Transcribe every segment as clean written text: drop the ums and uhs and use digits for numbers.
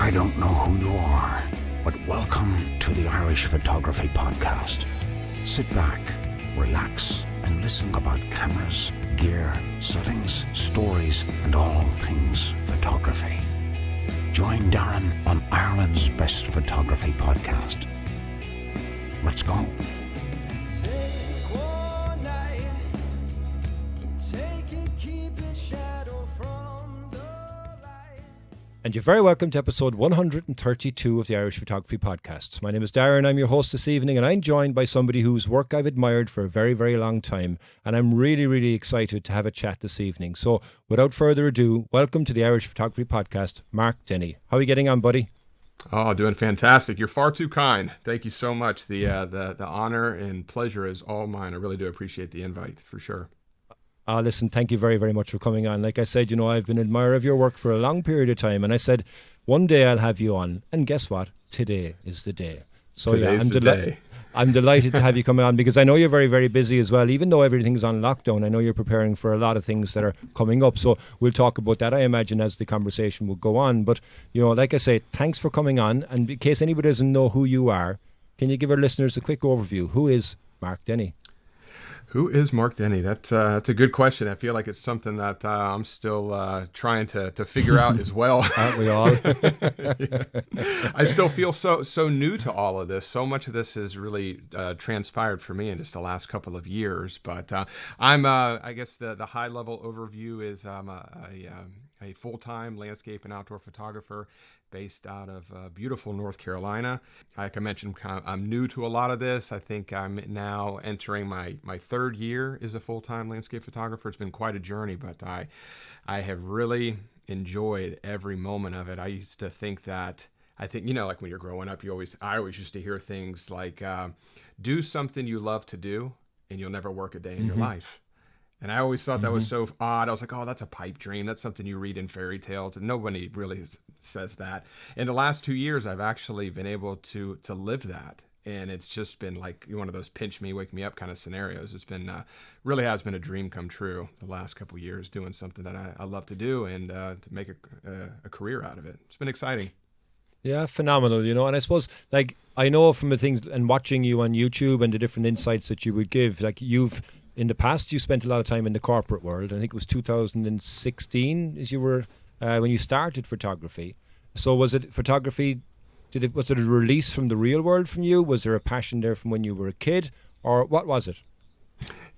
I don't know who you are, but welcome to the Irish Photography Podcast. Sit back, relax, and listen about cameras, gear, settings, stories, and all things photography. Join Darren on Ireland's Best Photography Podcast. Let's go. And you're very welcome to episode 132 of the Irish Photography Podcast. My name is Darren, I'm your host this evening, and I'm joined by somebody whose work I've admired for a very, very long time, and I'm really, really excited to have a chat this evening. So, without further ado, welcome to the Irish Photography Podcast, Mark Denney. How are you getting on, buddy? Oh, doing fantastic. You're far too kind. Thank you so much. The honor and pleasure is all mine. I really do appreciate the invite, for sure. Listen, thank you very, very much for coming on. Like I said, I've been an admirer of your work for a long period of time, and I said, one day I'll have you on, and guess what? Today is the day. So I'm delighted to have you coming on, because I know you're very, very busy as well. Even though everything's on lockdown, I know you're preparing for a lot of things that are coming up. So we'll talk about that, I imagine, as the conversation will go on. But, like I say, thanks for coming on. And in case anybody doesn't know who you are, can you give our listeners a quick overview? Who is Mark Denney? Who is Mark Denney? That's a good question. I feel like it's something that I'm still trying to figure out as well. Aren't we all? Yeah. I still feel so new to all of this. So much of this has really transpired for me in just the last couple of years. But I guess the high level overview is I'm a full-time landscape and outdoor photographer based out of beautiful North Carolina. Like I mentioned, I'm new to a lot of this. I think I'm now entering my third year as a full-time landscape photographer. It's been quite a journey, but I have really enjoyed every moment of it. I used to think that, like when you're growing up, I always used to hear things like, do something you love to do and you'll never work a day in your life. And I always thought that was so odd. I was like, oh, that's a pipe dream. That's something you read in fairy tales. And nobody really says that. In the last 2 years, I've actually been able to live that. And it's just been like one of those pinch me, wake me up kind of scenarios. It's been really has been a dream come true the last couple of years, doing something that I love to do and to make a career out of it. It's been exciting. Yeah, phenomenal, and I suppose, I know from the things and watching you on YouTube and the different insights that you would give, in the past, you spent a lot of time in the corporate world. I think it was 2016 as you were when you started photography. So was it photography? Was it a release from the real world from you? Was there a passion there from when you were a kid, or what was it?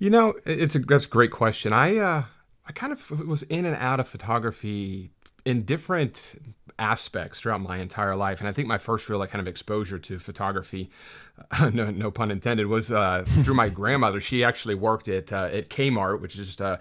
That's a great question. I kind of was in and out of photography in different aspects throughout my entire life. And I think my first real kind of exposure to photography, no pun intended, was through my grandmother. She actually worked at Kmart, which is just a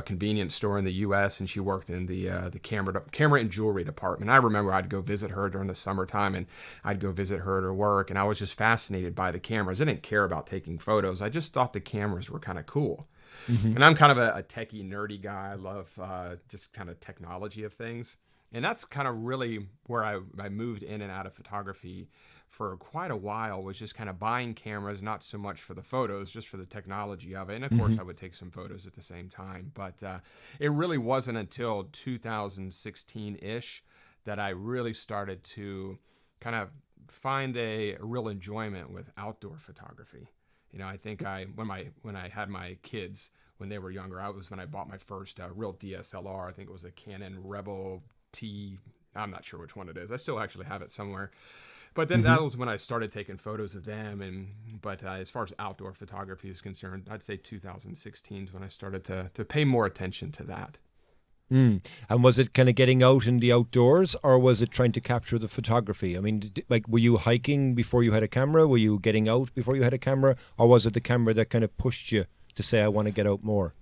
convenience store in the U.S., and she worked in the camera and jewelry department. I remember I'd go visit her during the summertime, and I'd go visit her at her work, and I was just fascinated by the cameras. I didn't care about taking photos. I just thought the cameras were kind of cool. Mm-hmm. And I'm kind of a techie, nerdy guy. I love just kind of technology of things. And that's kind of really where I moved in and out of photography for quite a while, was just kind of buying cameras, not so much for the photos, just for the technology of it. And of course, I would take some photos at the same time. But it really wasn't until 2016-ish that I really started to kind of find a real enjoyment with outdoor photography. I think when I had my kids, when they were younger, when I bought my first real DSLR. I think it was a Canon Rebel T. I'm not sure which one it is. I still actually have it somewhere. But then that was when I started taking photos of them. But as far as outdoor photography is concerned, I'd say 2016 is when I started to pay more attention to that. And was it kind of getting out in the outdoors, or was it trying to capture the photography? I mean, were you hiking before you had a camera? Were you getting out before you had a camera? Or was it the camera that kind of pushed you to say, I want to get out more?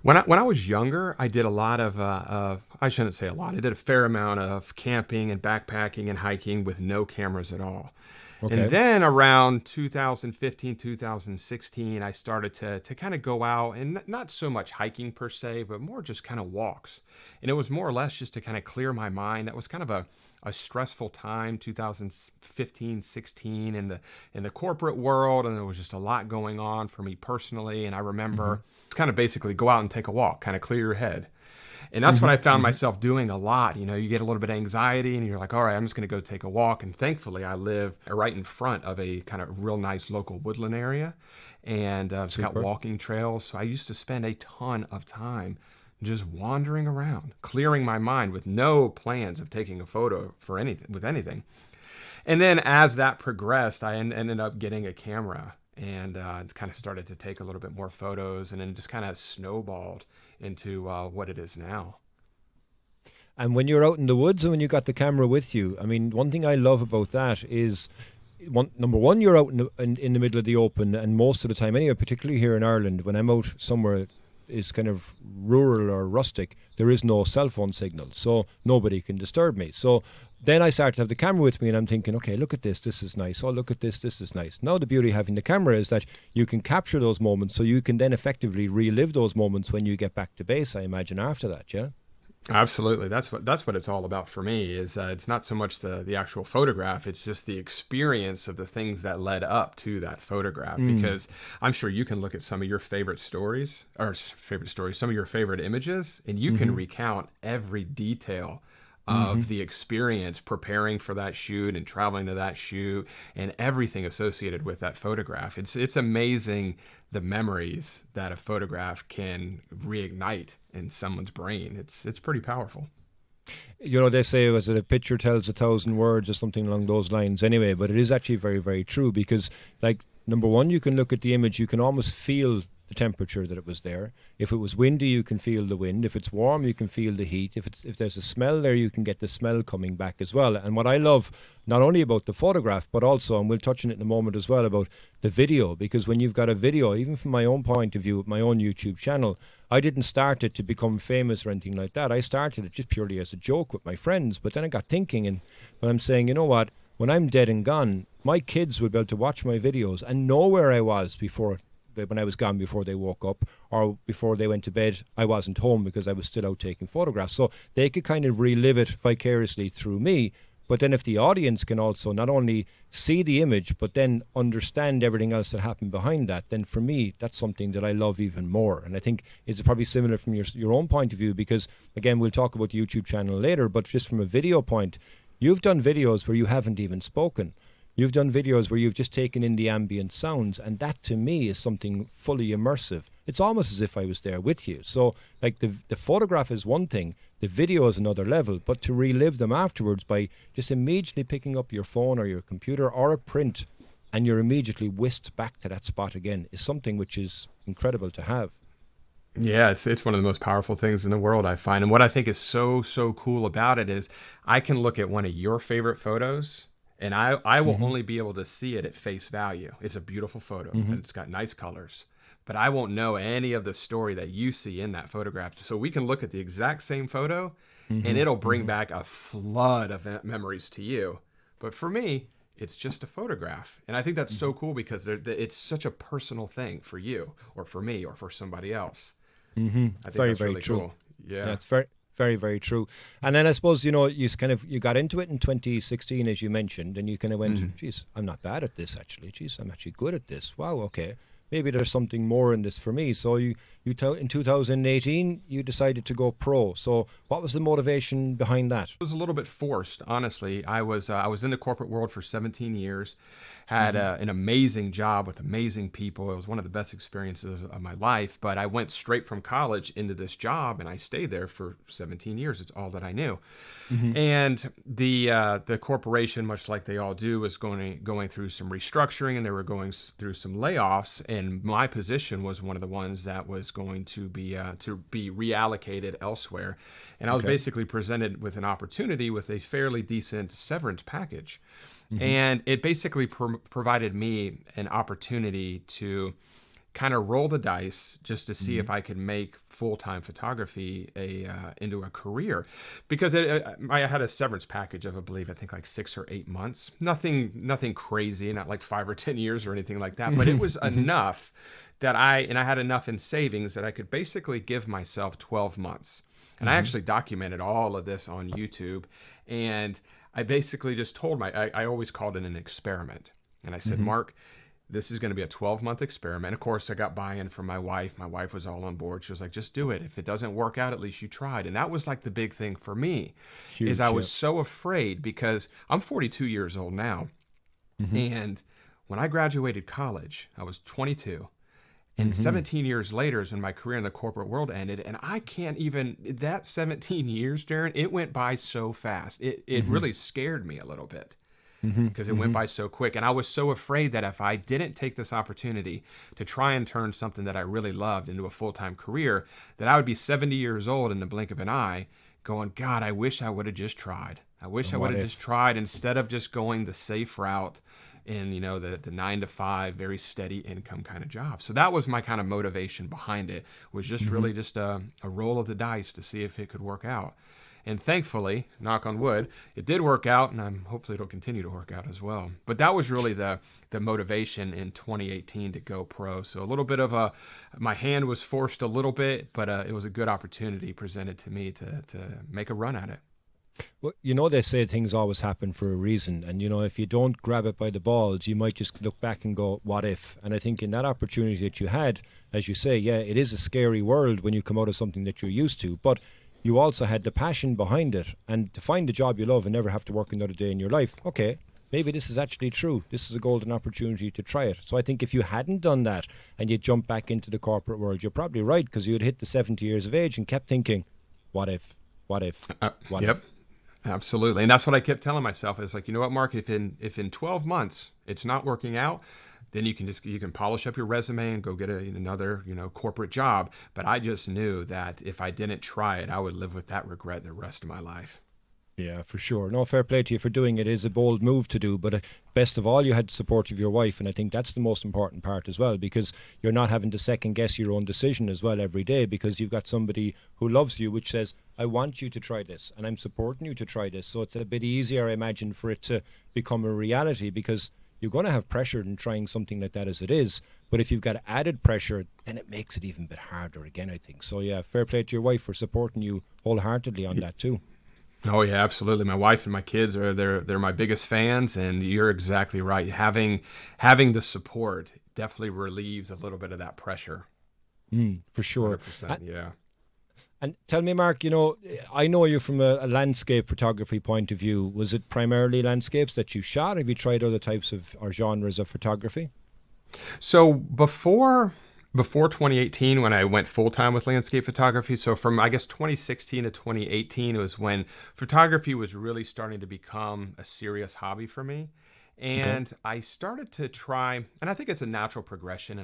When I was younger, I did a lot of I shouldn't say a lot. I did a fair amount of camping and backpacking and hiking with no cameras at all. Okay. And then around 2015, 2016, I started to kind of go out, and not so much hiking per se, but more just kind of walks. And it was more or less just to kind of clear my mind. That was kind of a stressful time, 2015, 16 in the corporate world, and there was just a lot going on for me personally. And I remember kind of basically go out and take a walk, kind of clear your head. And that's what I found myself doing a lot. You know, you get a little bit of anxiety and you're like, all right, I'm just going to go take a walk. And thankfully, I live right in front of a kind of real nice local woodland area. And it's got walking trails. So I used to spend a ton of time just wandering around, clearing my mind with no plans of taking a photo for anything. And then as that progressed, I ended up getting a camera and kind of started to take a little bit more photos, and then just kind of snowballed into what it is now. And when you're out in the woods and when you got the camera with you, I mean, one thing I love about that is, number one, you're out in the middle of the open, and most of the time anyway, particularly here in Ireland, when I'm out somewhere is kind of rural or rustic, there is no cell phone signal, so nobody can disturb me. So then I started to have the camera with me, and I'm thinking, okay, look at this is nice. Oh, look at this is nice. Now the beauty of having the camera is that you can capture those moments, so you can then effectively relive those moments when you get back to base, I imagine, after that, yeah? Absolutely. That's what it's all about for me, is it's not so much the actual photograph, it's just the experience of the things that led up to that photograph. Because I'm sure you can look at some of your some of your favorite images, and you can recount every detail of the experience preparing for that shoot and traveling to that shoot and everything associated with that photograph. It's amazing the memories that a photograph can reignite in someone's brain. It's pretty powerful. You know, they say, was it a picture tells 1,000 words or something along those lines anyway, but it is actually very, very true, because, like, number one, you can look at the image, you can almost feel the temperature that it was there. If it was windy, you can feel the wind. If it's warm, you can feel the heat. If there's a smell there, you can get the smell coming back as well. And what I love not only about the photograph, but also, and we'll touch on it in a moment as well, about the video, because when you've got a video, even from my own point of view, with my own YouTube channel, I didn't start it to become famous or anything like that. I started it just purely as a joke with my friends, but then I got thinking, and when I'm saying, you know what, when I'm dead and gone, my kids will be able to watch my videos and know where I was when I was gone, before they woke up or before they went to bed. I wasn't home because I was still out taking photographs. So they could kind of relive it vicariously through me. But then if the audience can also not only see the image, but then understand everything else that happened behind that, then for me, that's something that I love even more. And I think it's probably similar from your own point of view, because, again, we'll talk about the YouTube channel later, but just from a video point, you've done videos where you haven't even spoken. You've done videos where you've just taken in the ambient sounds, and that to me is something fully immersive. It's almost as if I was there with you. So, like, the photograph is one thing, the video is another level, but to relive them afterwards by just immediately picking up your phone or your computer or a print, and you're immediately whisked back to that spot again, is something which is incredible to have. Yeah, it's one of the most powerful things in the world, I find. And what I think is so cool about it is I can look at one of your favorite photos, and I will only be able to see it at face value. It's a beautiful photo, and it's got nice colors, but I won't know any of the story that you see in that photograph. So we can look at the exact same photo, and it'll bring back a flood of memories to you. But for me, it's just a photograph. And I think that's so cool, because it's such a personal thing for you or for me or for somebody else. I think Very, that's very really true. cool. Yeah. That's very, very true. And then I suppose, you know, you got into it in 2016, as you mentioned, and you kind of went, geez, I'm not bad at this, actually. Geez, I'm actually good at this. Wow, okay. Maybe there's something more in this for me. So in 2018, you decided to go pro. So what was the motivation behind that? It was a little bit forced, honestly. I was in the corporate world for 17 years, had an amazing job with amazing people. It was one of the best experiences of my life, but I went straight from college into this job, and I stayed there for 17 years. It's all that I knew. And the corporation, much like they all do, was going through some restructuring, and they were going through some layoffs, and my position was one of the ones that was going to be reallocated elsewhere. And I was basically presented with an opportunity with a fairly decent severance package. And it basically provided me an opportunity to kind of roll the dice just to see if I could make full-time photography into a career, because I had a severance package of, I think like 6 or 8 months. Nothing crazy, not like 5 or 10 years or anything like that, but it was enough that I had enough in savings that I could basically give myself 12 months. And I actually documented all of this on YouTube, and I basically just told I always called it an experiment. And I said, Mark, this is going to be a 12-month experiment. Of course, I got buy-in from my wife. My wife was all on board. She was like, just do it. If it doesn't work out, at least you tried. And that was like the big thing for me. Huge, is I was so afraid, because I'm 42 years old now. And when I graduated college, I was 22. And 17 years later is when my career in the corporate world ended. And I can't even, that 17 years, Darren, it went by so fast. It really scared me a little bit. Because it went by so quick. And I was so afraid that if I didn't take this opportunity to try and turn something that I really loved into a full-time career, that I would be 70 years old in the blink of an eye going, God, I wish I would have just tried. I wish I would have just tried instead of just going the safe route in, you know, the 9-to-5, very steady income kind of job. So that was my kind of motivation behind it, was just really just a roll of the dice to see if it could work out. And thankfully, knock on wood, it did work out, and hopefully it'll continue to work out as well. But that was really the motivation in 2018 to go pro. So a little bit of my hand was forced a little bit, but it was a good opportunity presented to me to make a run at it. Well, you know, they say things always happen for a reason. And, you know, if you don't grab it by the balls, you might just look back and go, what if? And I think in that opportunity that you had, as you say, yeah, it is a scary world when you come out of something that you're used to. But you also had the passion behind it, and to find the job you love and never have to work another day in your life. Okay, maybe this is actually true. This is a golden opportunity to try it. So I think if you hadn't done that and you jumped back into the corporate world, you're probably right, because you'd hit the 70 years of age and kept thinking, what if? Yep, absolutely. And that's what I kept telling myself. It's like, you know what, Mark, if in 12 months it's not working out, then you can polish up your resume and go get another, you know, corporate job. But I just knew that if I didn't try it, I would live with that regret the rest of my life. Yeah, for sure. No, fair play to you for doing it. It is a bold move to do, but best of all, you had the support of your wife, and I think that's the most important part as well, because you're not having to second guess your own decision as well every day, because you've got somebody who loves you, which says, I want you to try this, and I'm supporting you to try this. So it's a bit easier, I imagine, for it to become a reality, because you're going to have pressure in trying something like that as it is. But if you've got added pressure, then it makes it even a bit harder again, I think. So yeah, fair play to your wife for supporting you wholeheartedly on that too. Oh yeah, absolutely. My wife and my kids they're my biggest fans, and you're exactly right. Having the support definitely relieves a little bit of that pressure. For sure. 100%, yeah. And tell me, Mark, you know, I know you from a landscape photography point of view. Was it primarily landscapes that you shot? Have you tried other types of or genres of photography? So before 2018, when I went full-time with landscape photography, so from, I guess, 2016 to 2018 was when photography was really starting to become a serious hobby for me. And I started to try, and I think it's a natural progression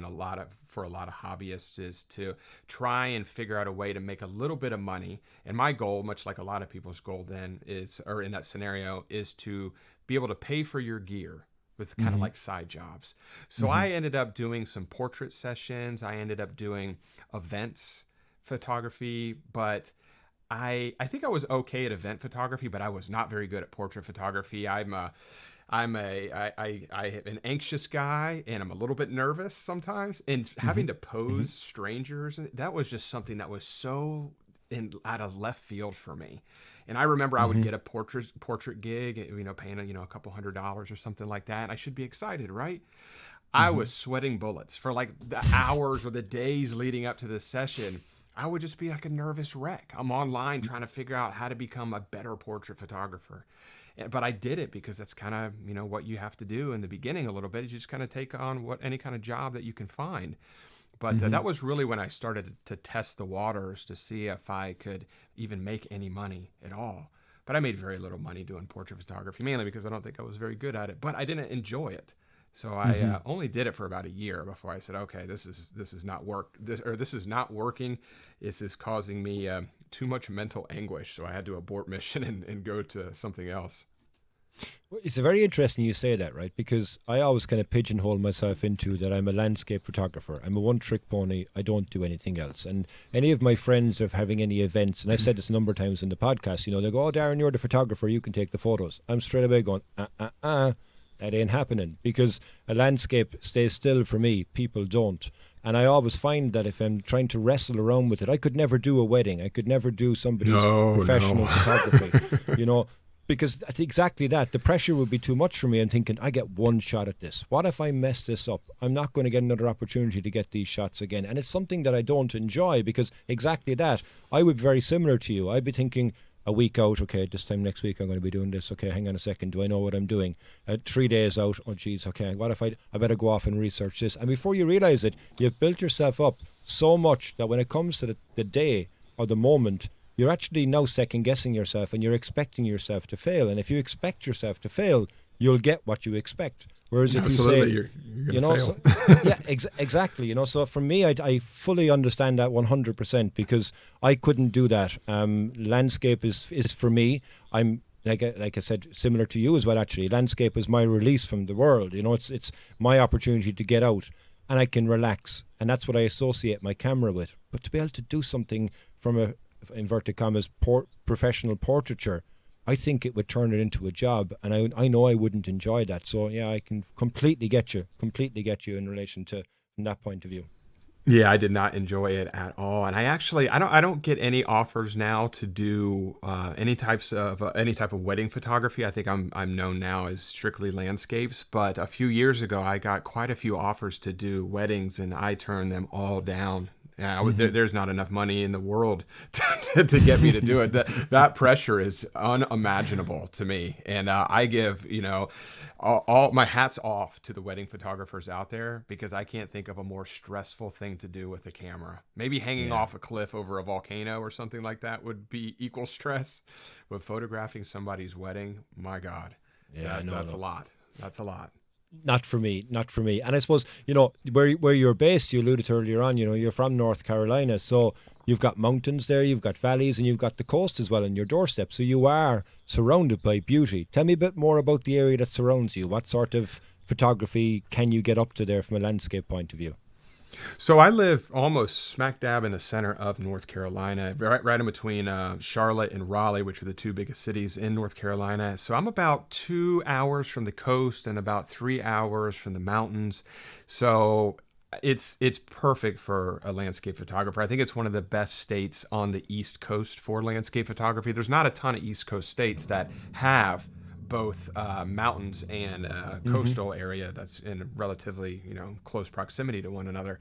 for a lot of hobbyists, is to try and figure out a way to make a little bit of money. And my goal, much like a lot of people's goal then is, or in that scenario, is to be able to pay for your gear with kind of like side jobs. So I ended up doing some portrait sessions. I ended up doing events photography, but I think I was okay at event photography, but I was not very good at portrait photography. I'm an anxious guy, and I'm a little bit nervous sometimes. And having to pose strangers, that was just something that was so out of left field for me. And I remember I would get a portrait gig, you know, paying a couple $100s or something like that, and I should be excited, right? I was sweating bullets for like the hours or the days leading up to this session. I would just be like a nervous wreck. I'm online trying to figure out how to become a better portrait photographer. But I did it because that's kind of, you know, what you have to do in the beginning a little bit, is you just kind of take on any kind of job that you can find. But that was really when I started to test the waters to see if I could even make any money at all. But I made very little money doing portrait photography, mainly because I don't think I was very good at it. But I didn't enjoy it. So I only did it for about a year before I said, okay, this is not working. This is causing me too much mental anguish. So I had to abort mission and go to something else. Well, it's very interesting you say that, right? Because I always kind of pigeonhole myself into that I'm a landscape photographer. I'm a one-trick pony. I don't do anything else. And any of my friends are having any events, and I've said this a number of times in the podcast, you know, they go, oh, Darren, you're the photographer. You can take the photos. I'm straight away going, that ain't happening, because a landscape stays still for me. People don't. And I always find that if I'm trying to wrestle around with it, I could never do a wedding. I could never do somebody's professional photography. You know, Because I think exactly that. The pressure would be too much for me. I'm thinking, I get one shot at this. What if I mess this up? I'm not going to get another opportunity to get these shots again. And it's something that I don't enjoy, because exactly that. I would be very similar to you. I'd be thinking a week out, okay, this time next week I'm going to be doing this. Okay, hang on a second. Do I know what I'm doing? 3 days out, oh geez, okay, what if I better go off and research this? And before you realize it, you've built yourself up so much that when it comes to the day or the moment, you're actually now second guessing yourself, and you're expecting yourself to fail. And if you expect yourself to fail, you'll get what you expect. Whereas if Absolutely, you say, you're gonna fail. yeah, exactly. So for me, I fully understand that 100%, because I couldn't do that. Landscape is for me. I'm like I said, similar to you as well. Actually, landscape is my release from the world. It's my opportunity to get out, and I can relax, and that's what I associate my camera with. But to be able to do something from a inverted commas professional portraiture, I think it would turn it into a job, and I know I wouldn't enjoy that. So yeah, I can completely get you in relation to from that point of view. Yeah, I did not enjoy it at all, and I don't get any offers now to do any type of wedding photography. I think I'm known now as strictly landscapes, but a few years ago I got quite a few offers to do weddings, and I turned them all down. Yeah, there's not enough money in the world to get me to do it. That pressure is unimaginable to me, and I give all my hats off to the wedding photographers out there, because I can't think of a more stressful thing to do with a camera. Maybe hanging off a cliff over a volcano or something like that would be equal stress, but photographing somebody's wedding, my God, that's a lot. That's a lot. Not for me. And I suppose, where you're based, you alluded to earlier on, you're from North Carolina. So you've got mountains there, you've got valleys, and you've got the coast as well on your doorstep. So you are surrounded by beauty. Tell me a bit more about the area that surrounds you. What sort of photography can you get up to there from a landscape point of view? So I live almost smack dab in the center of North Carolina, right in between Charlotte and Raleigh, which are the two biggest cities in North Carolina. So I'm about 2 hours from the coast and about 3 hours from the mountains. So it's perfect for a landscape photographer. I think it's one of the best states on the East Coast for landscape photography. There's not a ton of East Coast states that have both mountains and coastal area that's in relatively close proximity to one another.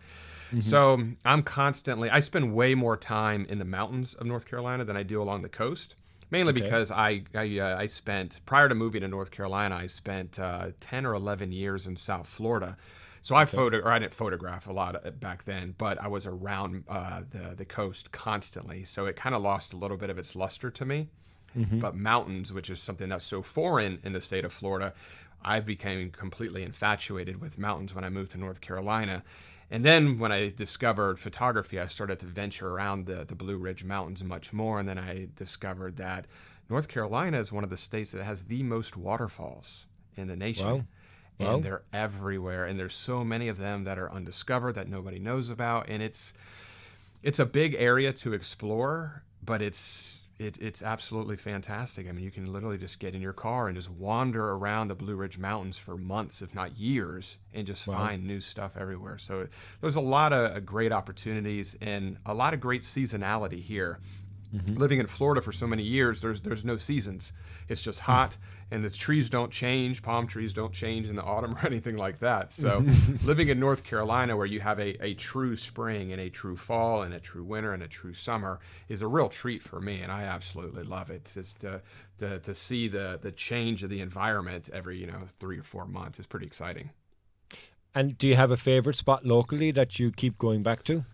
So I spend way more time in the mountains of North Carolina than I do along the coast, mainly because I spent, prior to moving to North Carolina, I spent 10 or 11 years in South Florida. So I didn't photograph a lot back then, but I was around the coast constantly, so it kind of lost a little bit of its luster to me. But mountains, which is something that's so foreign in the state of Florida, I became completely infatuated with mountains when I moved to North Carolina. And then when I discovered photography, I started to venture around the Blue Ridge Mountains much more. And then I discovered that North Carolina is one of the states that has the most waterfalls in the nation. Wow. And they're everywhere. And there's so many of them that are undiscovered that nobody knows about. And it's a big area to explore, but it's absolutely fantastic. I mean, you can literally just get in your car and just wander around the Blue Ridge Mountains for months, if not years, and just find new stuff everywhere. So there's a lot of great opportunities and a lot of great seasonality here. Living in Florida for so many years, there's no seasons. It's just hot, and the trees don't change. Palm trees don't change in the autumn or anything like that. So living in North Carolina, where you have a true spring and a true fall and a true winter and a true summer, is a real treat for me, and I absolutely love it. Just to see the change of the environment every 3 or 4 months is pretty exciting. And do you have a favorite spot locally that you keep going back to?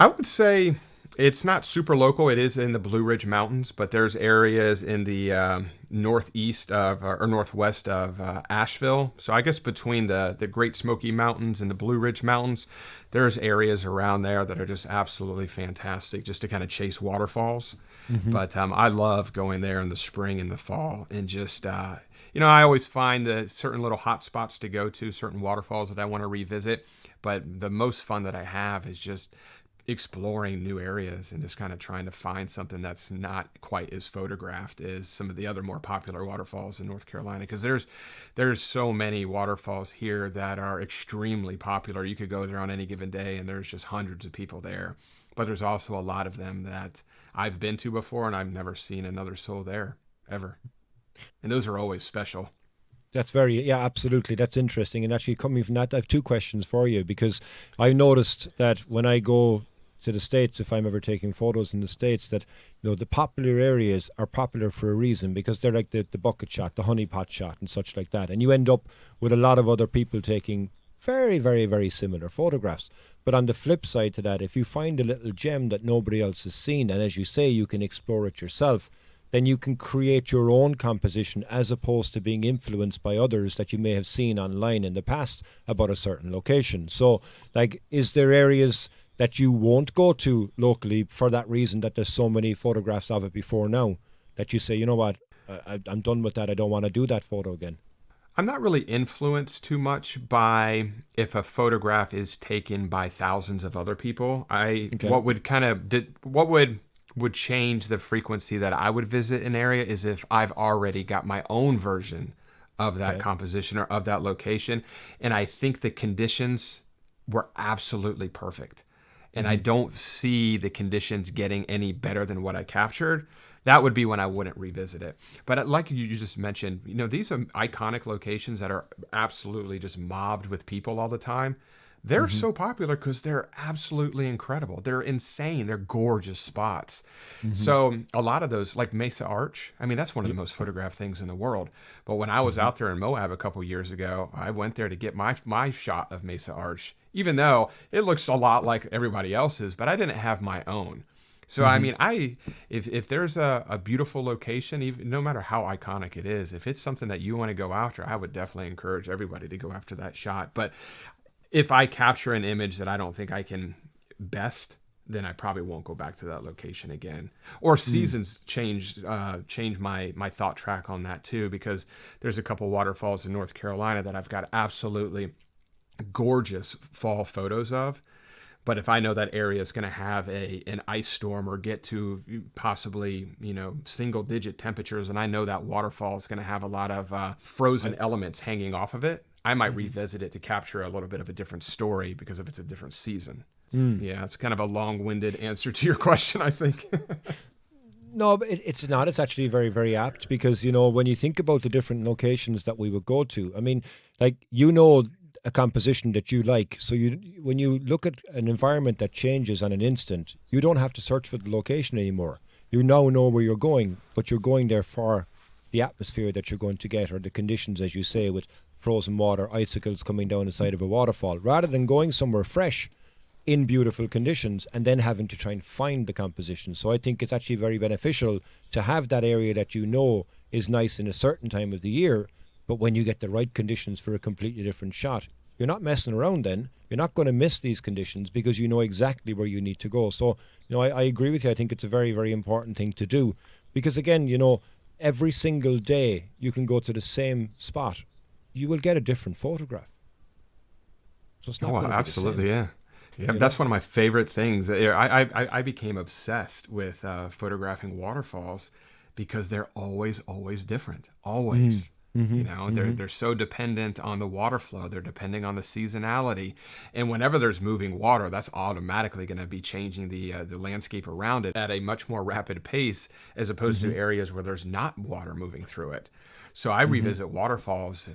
I would say it's not super local. It is in the Blue Ridge Mountains, but there's areas in the northeast of or northwest of Asheville. So I guess between the Great Smoky Mountains and the Blue Ridge Mountains, there's areas around there that are just absolutely fantastic just to kind of chase waterfalls. But I love going there in the spring and the fall and just, I always find the certain little hot spots to go to, certain waterfalls that I want to revisit. But the most fun that I have is just exploring new areas and just kind of trying to find something that's not quite as photographed as some of the other more popular waterfalls in North Carolina, because there's so many waterfalls here that are extremely popular. You could go there on any given day and there's just hundreds of people there, but there's also a lot of them that I've been to before and I've never seen another soul there ever. And those are always special. That's absolutely. That's interesting. And actually, coming from that, I have two questions for you, because I noticed that when I go to the States, if I'm ever taking photos in the States, that the popular areas are popular for a reason, because they're like the bucket shot, the honey pot shot, and such like that. And you end up with a lot of other people taking very, very, very similar photographs. But on the flip side to that, if you find a little gem that nobody else has seen, and as you say, you can explore it yourself, then you can create your own composition, as opposed to being influenced by others that you may have seen online in the past about a certain location. So, like, is there areas that you won't go to locally for that reason, that there's so many photographs of it before now, that you say, you know what, I'm done with that, I don't want to do that photo again? I'm not really influenced too much by if a photograph is taken by thousands of other people. What would change the frequency that I would visit an area is if I've already got my own version of that composition or of that location, and I think the conditions were absolutely perfect, and I don't see the conditions getting any better than what I captured. That would be when I wouldn't revisit it. But like you just mentioned, these are iconic locations that are absolutely just mobbed with people all the time. They're so popular because they're absolutely incredible. They're insane. They're gorgeous spots. So a lot of those, like Mesa Arch, I mean, that's one of the most photographed things in the world. But when I was out there in Moab a couple years ago, I went there to get my shot of Mesa Arch, even though it looks a lot like everybody else's, but I didn't have my own. So, I mean, if there's a beautiful location, even no matter how iconic it is, if it's something that you want to go after, I would definitely encourage everybody to go after that shot. But if I capture an image that I don't think I can best, then I probably won't go back to that location again. Or seasons change my thought track on that too, because there's a couple waterfalls in North Carolina that I've got absolutely gorgeous fall photos of. But if I know that area is going to have an ice storm or get to possibly, single digit temperatures, and I know that waterfall is going to have a lot of frozen elements hanging off of it, I might revisit it to capture a little bit of a different story because of it's a different season. Yeah, it's kind of a long-winded answer to your question, I think. No, but it's not. It's actually very, very apt, because, when you think about the different locations that we would go to, I mean, like, a composition that you like. So when you look at an environment that changes on an instant, you don't have to search for the location anymore. You now know where you're going, but you're going there for the atmosphere that you're going to get, or the conditions, as you say, with frozen water, icicles coming down the side of a waterfall, rather than going somewhere fresh in beautiful conditions and then having to try and find the composition. So I think it's actually very beneficial to have that area that is nice in a certain time of the year, but when you get the right conditions for a completely different shot, you're not messing around then. You're not going to miss these conditions because you know exactly where you need to go. So, I agree with you. I think it's a very, very important thing to do, because, again, every single day you can go to the same spot, you will get a different photograph. So it's not going to be absolutely, the same. Yeah, that's one of my favorite things. I became obsessed with photographing waterfalls because they're always different. Always. They're so dependent on the water flow. They're depending on the seasonality. And whenever there's moving water, that's automatically going to be changing the landscape around it at a much more rapid pace, as opposed to areas where there's not water moving through it. So I revisit waterfalls,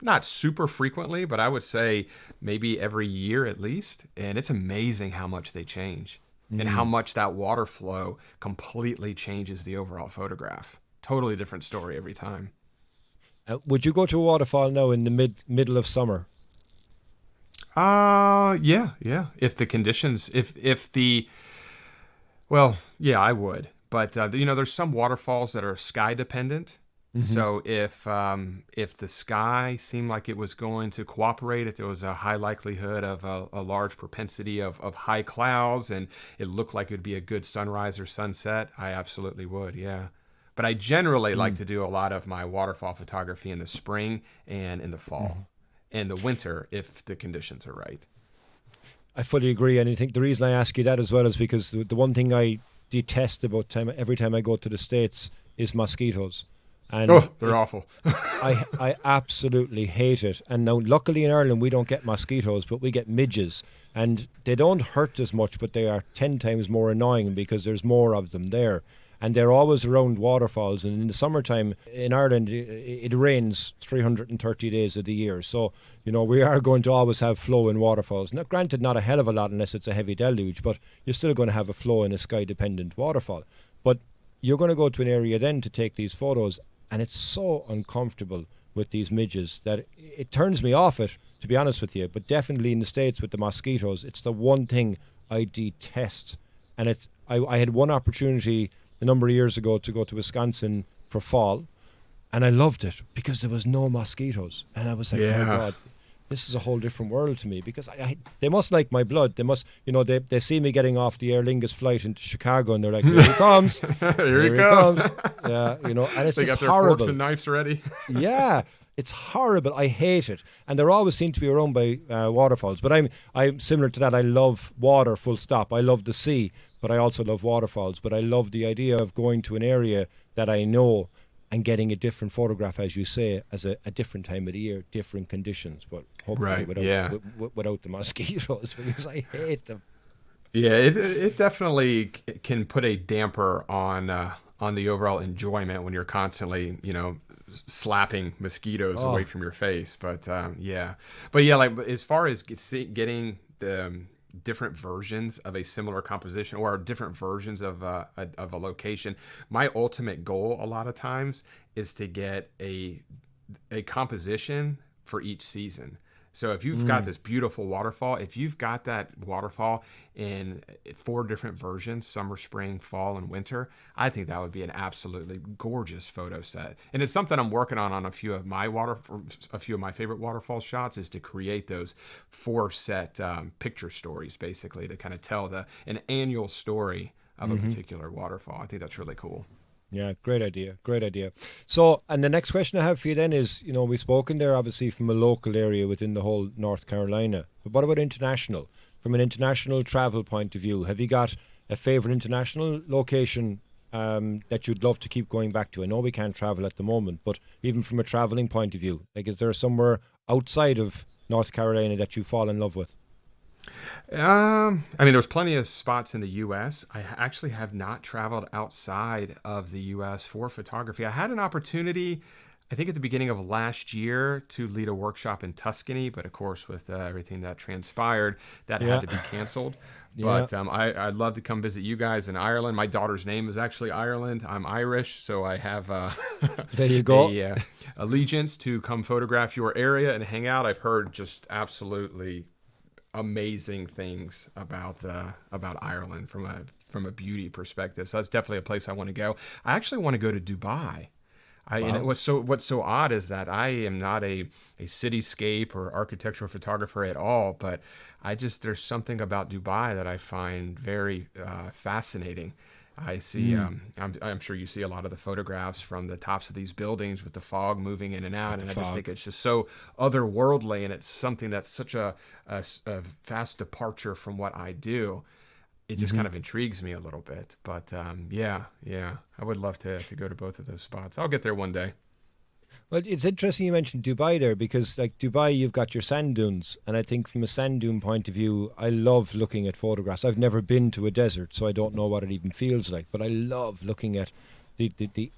not super frequently, but I would say maybe every year at least. And it's amazing how much they change and how much that water flow completely changes the overall photograph. Totally different story every time. Would you go to a waterfall now in the middle of summer? Yeah. If the conditions, I would. But there's some waterfalls that are sky dependent. So if the sky seemed like it was going to cooperate, if there was a high likelihood of a large propensity of high clouds, and it looked like it would be a good sunrise or sunset, I absolutely would. Yeah. But I generally like to do a lot of my waterfall photography in the spring and in the fall and the winter if the conditions are right. I fully agree. And I think the reason I ask you that as well is because the one thing I detest about every time I go to the States is mosquitoes. And they're awful. I absolutely hate it. And now, luckily in Ireland, we don't get mosquitoes, but we get midges. And they don't hurt as much, but they are 10 times more annoying because there's more of them there. and they're always around waterfalls. And in the summertime in Ireland, it rains 330 days of the year. So, we are going to always have flow in waterfalls. Now, granted, not a hell of a lot unless it's a heavy deluge, but you're still going to have a flow in a sky-dependent waterfall. But you're going to go to an area then to take these photos, and it's so uncomfortable with these midges that it turns me off it, to be honest with you. But definitely in the States with the mosquitoes, it's the one thing I detest. And I had one opportunity a number of years ago to go to Wisconsin for fall, and I loved it because there was no mosquitoes. And I was like, oh my God, this is a whole different world to me, because they must like my blood. They must, they see me getting off the Aer Lingus flight into Chicago, and they're like, here he comes. Here he comes. Yeah, and it's they just got their horrible. forks and knives ready. Yeah, it's horrible. I hate it. And there always seem to be around by waterfalls. But I'm similar to that. I love water, full stop. I love the sea, but I also love waterfalls. But I love the idea of going to an area that I know and getting a different photograph, as you say, as a different time of the year, different conditions, but hopefully without the mosquitoes, because I hate them. Yeah, it definitely can put a damper on the overall enjoyment when you're constantly, slapping mosquitoes away from your face. But like as far as getting the different versions of a similar composition or different versions of a location, my ultimate goal a lot of times is to get a composition for each season. So if you've got this beautiful waterfall, if you've got that waterfall in 4 different versions, summer, spring, fall, and winter, I think that would be an absolutely gorgeous photo set. And it's something I'm working on a few of my favorite waterfall shots, is to create those 4 set picture stories, basically, to kind of tell an annual story of a particular waterfall. I think that's really cool. Yeah, great idea. So, and the next question I have for you then is, we've spoken there obviously from a local area within the whole North Carolina, but what about international? From an international travel point of view, have you got a favourite international location that you'd love to keep going back to? I know we can't travel at the moment, but even from a travelling point of view, like, is there somewhere outside of North Carolina that you fall in love with? There's plenty of spots in the U.S. I actually have not traveled outside of the U.S. for photography. I had an opportunity, I think at the beginning of last year, to lead a workshop in Tuscany, but of course with everything that transpired, that had to be canceled. But I'd love to come visit you guys in Ireland. My daughter's name is actually Ireland. I'm Irish, so I have there you go. Allegiance to come photograph your area and hang out. I've heard just absolutely amazing things about Ireland from a beauty perspective. So that's definitely a place I want to go. I actually want to go to Dubai. And what's so odd is that I am not a cityscape or architectural photographer at all, but there's something about Dubai that I find very fascinating. I see. I'm sure you see a lot of the photographs from the tops of these buildings with the fog moving in and out, and I just think it's just so otherworldly, and it's something that's such a fast departure from what I do. It just kind of intrigues me a little bit. But I would love to go to both of those spots. I'll get there one day. Well, it's interesting you mentioned Dubai there, because like Dubai, you've got your sand dunes. And I think from a sand dune point of view, I love looking at photographs. I've never been to a desert, so I don't know what it even feels like. But I love looking at the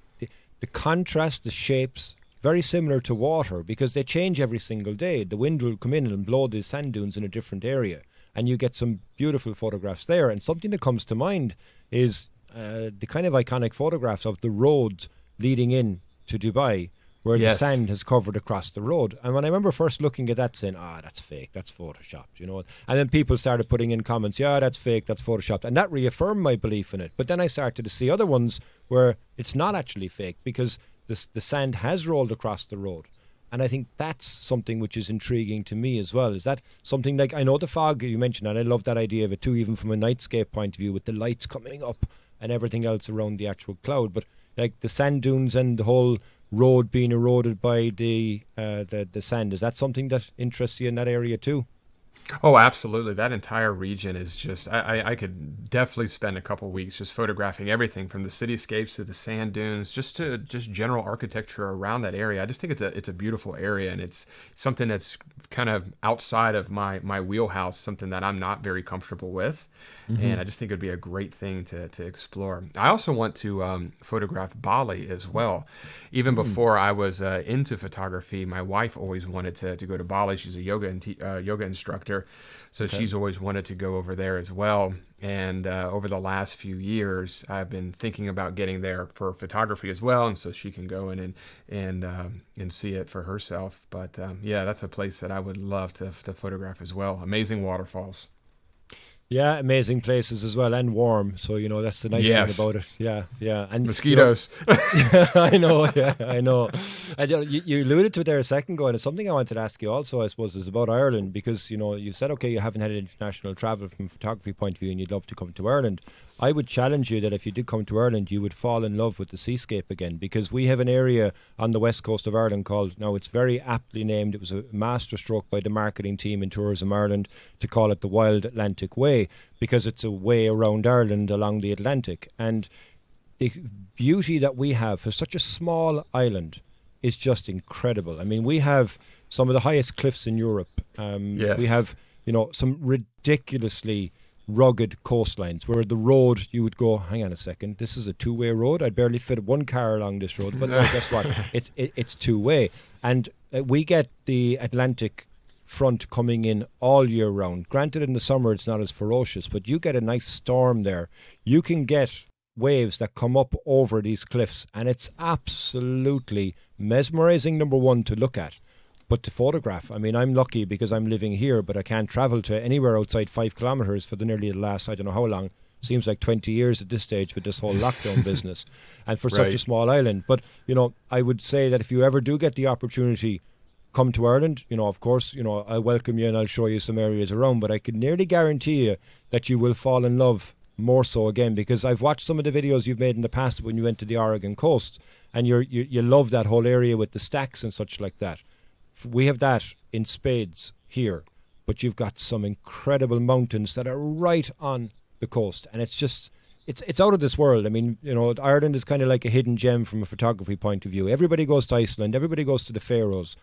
contrast, the shapes, very similar to water, because they change every single day. The wind will come in and blow the sand dunes in a different area, and you get some beautiful photographs there. And something that comes to mind is the kind of iconic photographs of the roads leading in to Dubai, where the sand has covered across the road. And when I remember first looking at that, saying, that's fake, that's photoshopped, And then people started putting in comments, that's fake, that's photoshopped. And that reaffirmed my belief in it. But then I started to see other ones where it's not actually fake, because the sand has rolled across the road. And I think that's something which is intriguing to me as well. Is that something like, I know the fog you mentioned, and I love that idea of it too, even from a nightscape point of view, with the lights coming up and everything else around the actual cloud. But like the sand dunes and the whole road being eroded by the sand, is that something that interests you in that area too? Oh, absolutely. That entire region is just, I could definitely spend a couple weeks just photographing everything from the cityscapes to the sand dunes, just to general architecture around that area. I just think it's a beautiful area, and it's something that's kind of outside of my wheelhouse, something that I'm not very comfortable with. And I just think it'd be a great thing to explore. I also want to photograph Bali as well. Even before I was into photography, my wife always wanted to go to Bali. She's a yoga instructor, so she's always wanted to go over there as well. And over the last few years, I've been thinking about getting there for photography as well, and so she can go in and see it for herself. But yeah, that's a place that I would love to photograph as well. Amazing waterfalls. Yeah, amazing places as well, and warm. So, that's the nice thing about it. Yeah, yeah. And mosquitoes. I know, yeah, I know. And you alluded to it there a second ago, and it's something I wanted to ask you also, I suppose, is about Ireland, because, you said, okay, you haven't had international travel from a photography point of view, and you'd love to come to Ireland. I would challenge you that if you did come to Ireland, you would fall in love with the seascape again, because we have an area on the west coast of Ireland called, now it's very aptly named, it was a masterstroke by the marketing team in Tourism Ireland to call it the Wild Atlantic Way, because it's a way around Ireland along the Atlantic. And the beauty that we have for such a small island is just incredible. I mean, we have some of the highest cliffs in Europe. We have, some ridiculously rugged coastlines where the road, you would go, hang on a second, this is a two-way road. I'd barely fit one car along this road. But no, guess what? It's two-way. And we get the Atlantic front coming in all year round. Granted, in the summer it's not as ferocious, but you get a nice storm there. You can get waves that come up over these cliffs, and it's absolutely mesmerizing, number one, to look at, but to photograph. I mean, I'm lucky because I'm living here, but I can't travel to anywhere outside 5 kilometers for nearly the last, I don't know how long, seems like 20 years at this stage with this whole lockdown business, and for such a small island. But I would say that if you ever do get the opportunity, come to Ireland, of course, I'll welcome you and I'll show you some areas around, but I can nearly guarantee you that you will fall in love more so again, because I've watched some of the videos you've made in the past when you went to the Oregon coast, and you love that whole area with the stacks and such like that. We have that in spades here, but you've got some incredible mountains that are right on the coast, and it's just, it's out of this world. I mean, Ireland is kind of like a hidden gem from a photography point of view. Everybody goes to Iceland, everybody goes to the Faroes.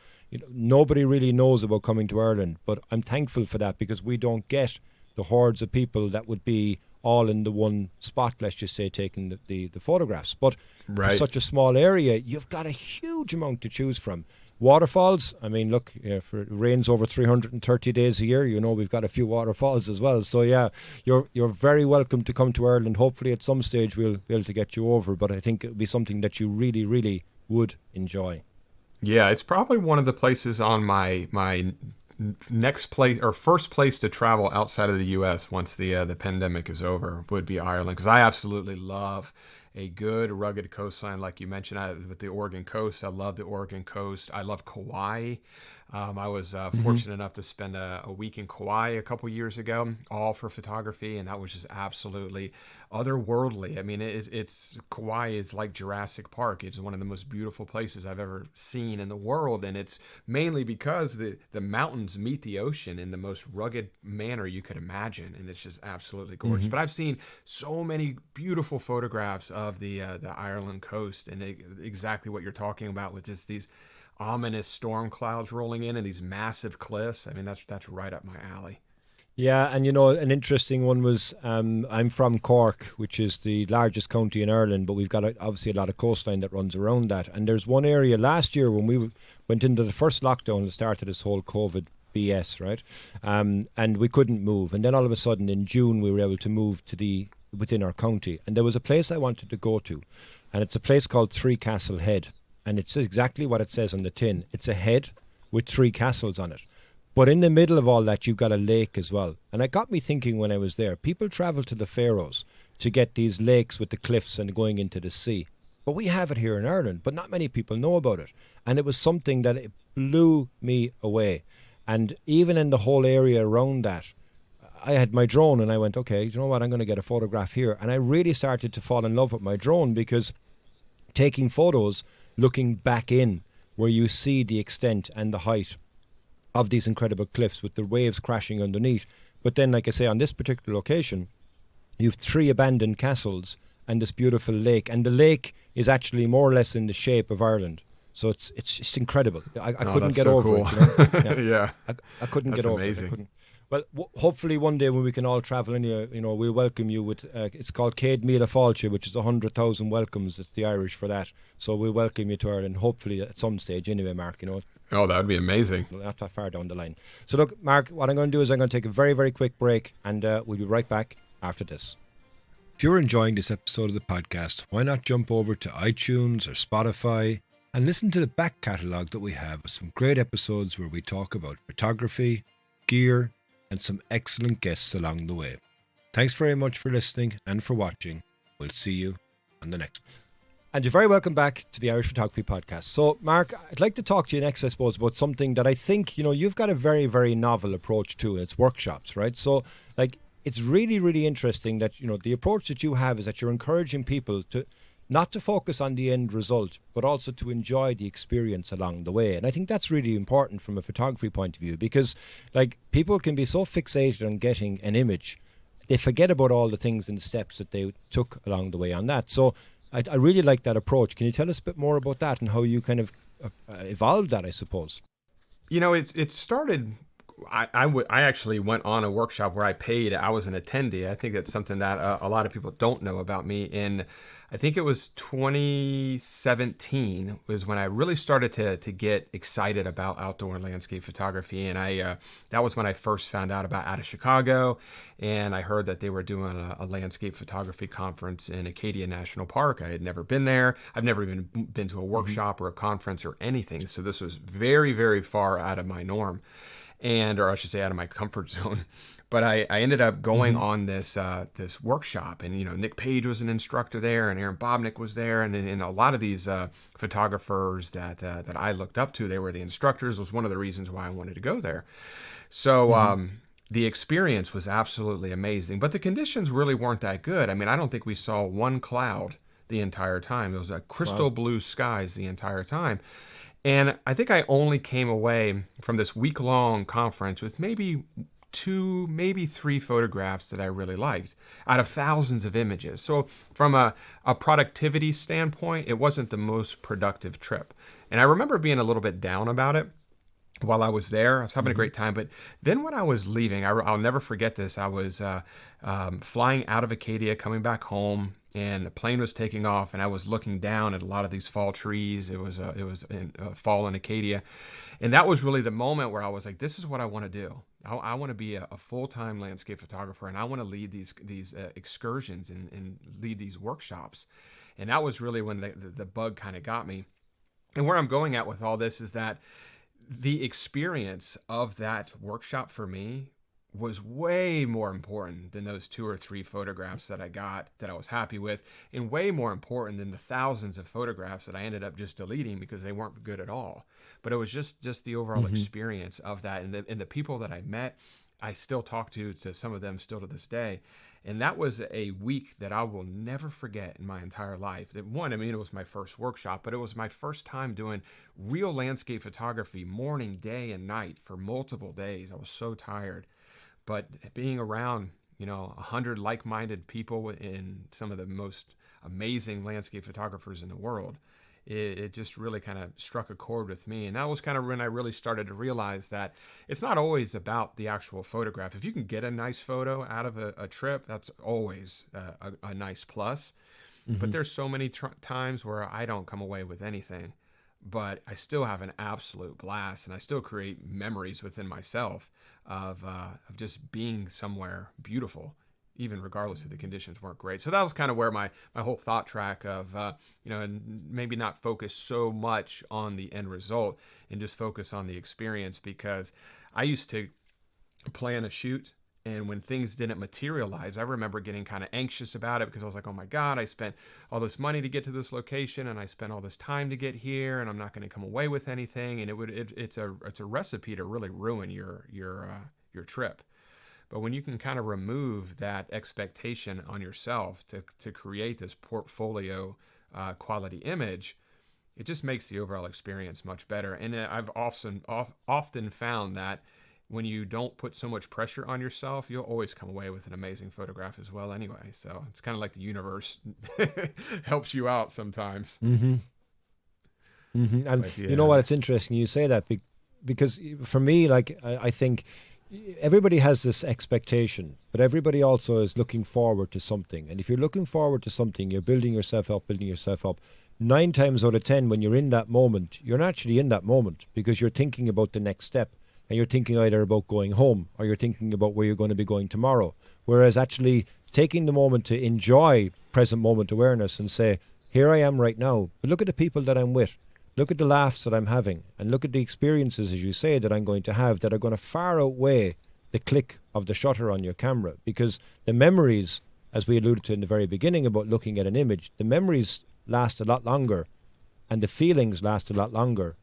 Nobody really knows about coming to Ireland, but I'm thankful for that, because we don't get the hordes of people that would be all in the one spot, let's just say, taking the photographs. But for such a small area, you've got a huge amount to choose from. Waterfalls, I mean, look, it rains over 330 days a year. We've got a few waterfalls as well. So yeah, you're very welcome to come to Ireland. Hopefully at some stage we'll be able to get you over, but I think it would be something that you really, really would enjoy. Yeah, it's probably one of the places on my next place, or first place to travel outside of the U.S. once the pandemic is over, would be Ireland, because I absolutely love a good rugged coastline, like you mentioned. With the Oregon coast, I love the Oregon coast. I love Kauai. I was fortunate enough to spend a week in Kauai a couple years ago, all for photography, and that was just absolutely otherworldly. I mean, it's Kauai is like Jurassic Park. It's one of the most beautiful places I've ever seen in the world, and it's mainly because the mountains meet the ocean in the most rugged manner you could imagine, and it's just absolutely gorgeous. But I've seen so many beautiful photographs of the Ireland coast, and exactly what you're talking about with just these ominous storm clouds rolling in and these massive cliffs. I mean, that's right up my alley. Yeah, and an interesting one was, I'm from Cork, which is the largest county in Ireland, but we've got obviously a lot of coastline that runs around that. And there's one area last year when we went into the first lockdown, the start of this whole COVID BS, right? And we couldn't move. And then all of a sudden in June, we were able to move to within our county. And there was a place I wanted to go to, and it's a place called Three Castle Head. And it's exactly what it says on the tin. It's a head with 3 castles on it. But in the middle of all that, you've got a lake as well. And it got me thinking when I was there, people travel to the Faroes to get these lakes with the cliffs and going into the sea. But we have it here in Ireland, but not many people know about it. And it was something that it blew me away. And even in the whole area around that, I had my drone and I went, okay, you know what, I'm going to get a photograph here. And I really started to fall in love with my drone, because taking photos, looking back in where you see the extent and the height of these incredible cliffs with the waves crashing underneath. But then, like I say, on this particular location, you have 3 abandoned castles and this beautiful lake. And the lake is actually more or less in the shape of Ireland. So it's just incredible. I couldn't get over it. Yeah. I couldn't get over amazing. it. Well, hopefully one day when we can all travel in here, we'll welcome you with, it's called Céad Míle Fáilte, which is 100,000 welcomes. It's the Irish for that. So we'll welcome you to Ireland, hopefully at some stage anyway, Mark, Oh, that would be amazing. Not that far down the line. So look, Mark, what I'm going to do is I'm going to take a very, very quick break, and we'll be right back after this. If you're enjoying this episode of the podcast, why not jump over to iTunes or Spotify and listen to the back catalogue that we have of some great episodes where we talk about photography, gear, and some excellent guests along the way. Thanks very much for listening and for watching. We'll see you on the next one. And you're very welcome back to the Irish Photography Podcast. So, Mark, I'd like to talk to you next, I suppose, about something that I think, you've got a very, very novel approach to. It's workshops, right? So, it's really, really interesting that, the approach that you have is that you're encouraging people to not to focus on the end result, but also to enjoy the experience along the way. And I think that's really important from a photography point of view, because people can be so fixated on getting an image, they forget about all the things and the steps that they took along the way on that. So I really like that approach. Can you tell us a bit more about that and how you kind of evolved that, I suppose? It started... I actually went on a workshop where I paid. I was an attendee. I think that's something that a lot of people don't know about me. In, I think it was 2017 was when I really started to get excited about outdoor and landscape photography. And that was when I first found out about Out of Chicago. And I heard that they were doing a landscape photography conference in Acadia National Park. I had never been there. I've never even been to a workshop or a conference or anything. So this was very, very far out of my norm. Or I should say out of my comfort zone. But I ended up going on this workshop, and Nick Page was an instructor there, and Aaron Bobnick was there, and a lot of these photographers that I looked up to, they were the instructors, was one of the reasons why I wanted to go there. So the experience was absolutely amazing, but the conditions really weren't that good. I mean, I don't think we saw one cloud the entire time. It was crystal blue skies the entire time. And I think I only came away from this week-long conference with maybe 2, maybe 3 photographs that I really liked out of thousands of images. So from a productivity standpoint, it wasn't the most productive trip. And I remember being a little bit down about it while I was there. I was having a great time. But then when I was leaving, I'll never forget this. I was flying out of Acadia, coming back home, and the plane was taking off, and I was looking down at a lot of these fall trees. It was in fall in Acadia, and that was really the moment where I was like, "This is what I want to do. I want to be a full-time landscape photographer, and I want to lead these excursions and lead these workshops." And that was really when the bug kind of got me. And where I'm going at with all this is that the experience of that workshop for me was way more important than those 2 or 3 photographs that I got that I was happy with, and way more important than the thousands of photographs that I ended up just deleting because they weren't good at all. But it was just the overall experience of that, and the people that I met, I still talk to some of them still to this day. And that was a week that I will never forget in my entire life. It was my first workshop, but it was my first time doing real landscape photography, morning, day, and night for multiple days. I was so tired. But being around, 100 like-minded people and some of the most amazing landscape photographers in the world, it just really kind of struck a chord with me. And that was kind of when I really started to realize that it's not always about the actual photograph. If you can get a nice photo out of a trip, that's always a nice plus. But there's so many times where I don't come away with anything, but I still have an absolute blast, and I still create memories within myself of just being somewhere beautiful, even regardless if the conditions weren't great. So that was kind of where my whole thought track of, and maybe not focus so much on the end result and just focus on the experience, because I used to plan a shoot, and when things didn't materialize, I remember getting kind of anxious about it, because I was like, oh my God, I spent all this money to get to this location, and I spent all this time to get here, and I'm not going to come away with anything. And it's a recipe to really ruin your trip. But when you can kind of remove that expectation on yourself to create this portfolio quality image, it just makes the overall experience much better. And I've often found that when you don't put so much pressure on yourself, you'll always come away with an amazing photograph as well anyway. So it's kind of like the universe helps you out sometimes. And you know what, it's interesting you say that, because for me, I think, everybody has this expectation, but everybody also is looking forward to something. And if you're looking forward to something, you're building yourself up, 9 times out of 10, when you're in that moment, you're not actually in that moment because you're thinking about the next step. And you're thinking either about going home or you're thinking about where you're going to be going tomorrow. Whereas actually taking the moment to enjoy present moment awareness and say, here I am right now, but look at the people that I'm with. Look at the laughs that I'm having and look at the experiences, as you say, that I'm going to have that are going to far outweigh the click of the shutter on your camera, because the memories, as we alluded to in the very beginning about looking at an image, the memories last a lot longer and the feelings last a lot longer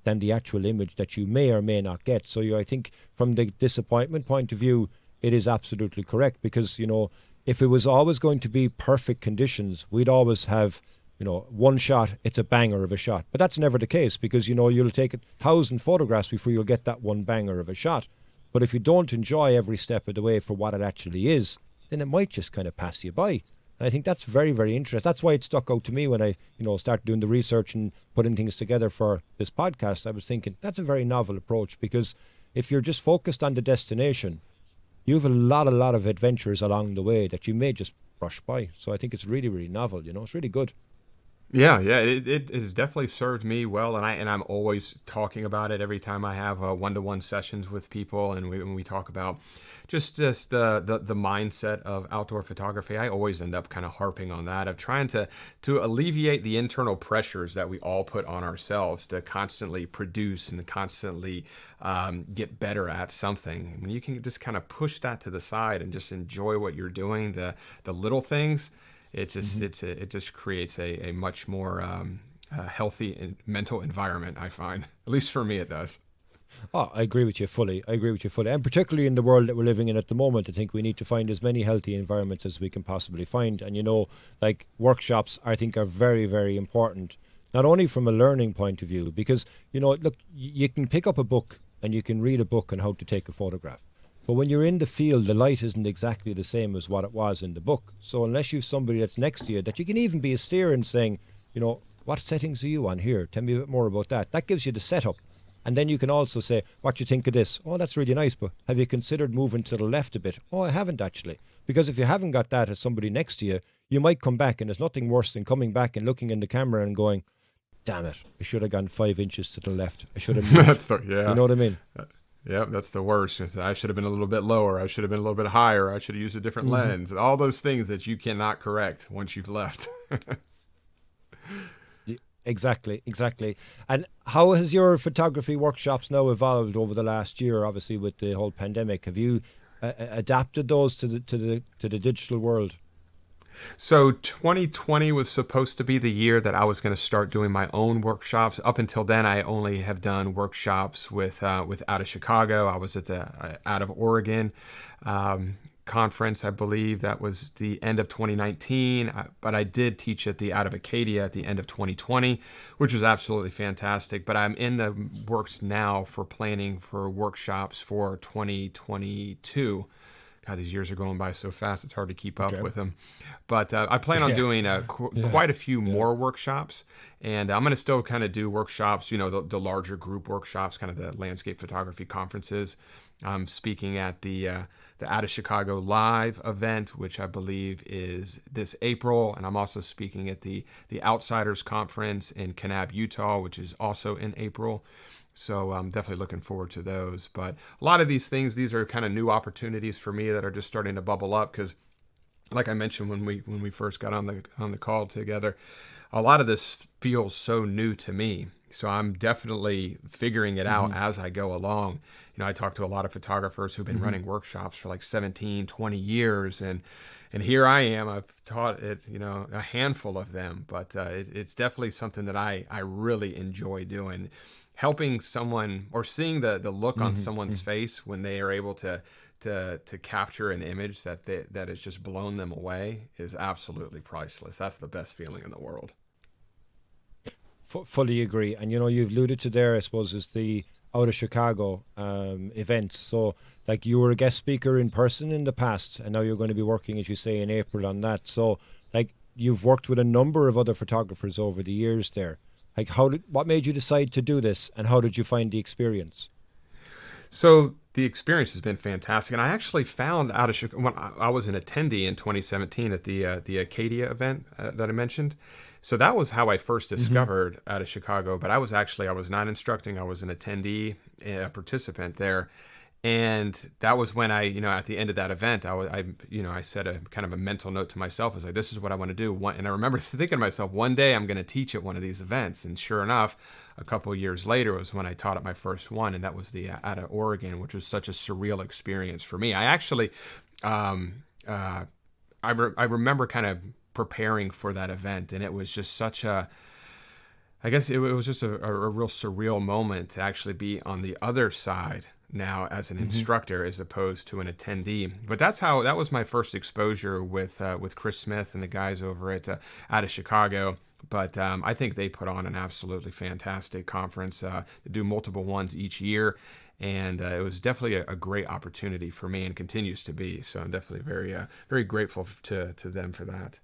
than the actual image that you may or may not get. So I think from the disappointment point of view, it is absolutely correct, because, if it was always going to be perfect conditions, we'd always have, one shot, it's a banger of a shot. But that's never the case, because, you'll take 1,000 photographs before you'll get that one banger of a shot. But if you don't enjoy every step of the way for what it actually is, then it might just kind of pass you by. And I think that's very, very interesting. That's why it stuck out to me when I, started doing the research and putting things together for this podcast. I was thinking that's a very novel approach, because if you're just focused on the destination, you have a lot of adventures along the way that you may just brush by. So I think it's really, really novel. It's really good. Yeah, it has definitely served me well, and I'm always talking about it every time I have one-to-one sessions with people, and when we talk about just the mindset of outdoor photography. I always end up kind of harping on that, of trying to alleviate the internal pressures that we all put on ourselves to constantly produce and constantly get better at something. When you can just kind of push that to the side and just enjoy what you're doing, the little things. It just it just creates a much more healthy mental environment, I find. At least for me, it does. Oh, I agree with you fully. And particularly in the world that we're living in at the moment, I think we need to find as many healthy environments as we can possibly find. And, like workshops, I think are very, very important, not only from a learning point of view, because, look, you can pick up a book and you can read a book on how to take a photograph. But when you're in the field, the light isn't exactly the same as what it was in the book. So unless you've somebody that's next to you, that you can even be a steer and saying, what settings are you on here? Tell me a bit more about that. That gives you the setup. And then you can also say, what do you think of this? Oh, that's really nice, but have you considered moving to the left a bit? Oh, I haven't actually. Because if you haven't got that as somebody next to you, you might come back, and there's nothing worse than coming back and looking in the camera and going, damn it, I should have gone 5 inches to the left. I should have moved. Yeah. You know what I mean? Yeah, that's the worst. I should have been a little bit lower. I should have been a little bit higher. I should have used a different lens. All those things that you cannot correct once you've left. Exactly. And how has your photography workshops now evolved over the last year? Obviously, with the whole pandemic, have you adapted those to the digital world? So 2020 was supposed to be the year that I was going to start doing my own workshops. Up until then, I only have done workshops with out of Chicago. I was at the out of Oregon conference, I believe that was the end of 2019, but I did teach at the out of Acadia at the end of 2020, which was absolutely fantastic. But I'm in the works now for planning for workshops for 2022. God, these years are going by so fast, it's hard to keep up with them. But I plan on doing quite a few more workshops. And I'm going to still kind of do workshops, the larger group workshops, kind of the landscape photography conferences. I'm speaking at the Out of Chicago Live event, which I believe is this April. And I'm also speaking at the Outsiders Conference in Kanab, Utah, which is also in April. So I'm definitely looking forward to those. But a lot of these things, these are kind of new opportunities for me that are just starting to bubble up, because like I mentioned when we first got on the call together, a lot of this feels so new to me. So I'm definitely figuring it out as I go along. I talk to a lot of photographers who've been running workshops for like 17, 20 years, and here I am. I've taught it, a handful of them, but it's definitely something that I really enjoy doing. Helping someone or seeing the look on someone's face when they are able to capture an image that has just blown them away is absolutely priceless. That's the best feeling in the world. Fully agree. And you've alluded to there, I suppose, is the Out of Chicago events. So like you were a guest speaker in person in the past, and now you're going to be working, as you say, in April on that. So like you've worked with a number of other photographers over the years there. Like what made you decide to do this, and how did you find the experience? So The experience has been fantastic, and I actually found out of Chicago when I was an attendee in 2017 at the Acadia event that I mentioned. So that was how I first discovered out of Chicago. But I was not instructing; I was an attendee, a participant there, and that was when I, at the end of that event, I set a kind of a mental note to myself. I was like, this is what I want to do. And I remember thinking to myself, one day I'm going to teach at one of these events. And sure enough, a couple of years later was when I taught at my first one, and that was the out of Oregon, which was such a surreal experience for me. I actually, I remember kind of preparing for that event, and it was just such a, I guess it was just a real surreal moment to actually be on the other side now as an instructor as opposed to an attendee. But that was my first exposure with Chris Smith and the guys over at out of Chicago. But I think they put on an absolutely fantastic conference. They do multiple ones each year, and it was definitely a great opportunity for me and continues to be. So I'm definitely very grateful to them for that.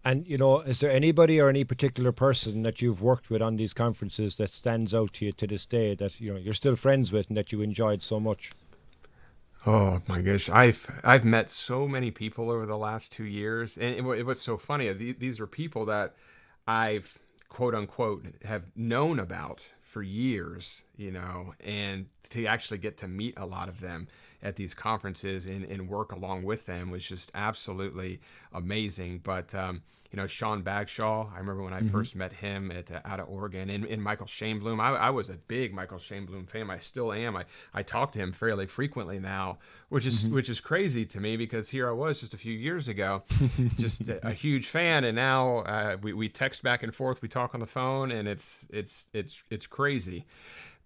And, is there anybody or any particular person that you've worked with on these conferences that stands out to you to this day that, you're still friends with and that you enjoyed so much? Oh my gosh, I've met so many people over the last 2 years, and it was so funny. These are people that I've quote unquote have known about for years, and to actually get to meet a lot of them at these conferences and work along with them was just absolutely amazing. But Sean Bagshaw, I remember when I first met him at out of Oregon, and Michael Shainbloom. I was a big Michael Shainbloom fan. I still am. I talk to him fairly frequently now, which is crazy to me because here I was just a few years ago, just a huge fan, and now we text back and forth, we talk on the phone, and it's crazy.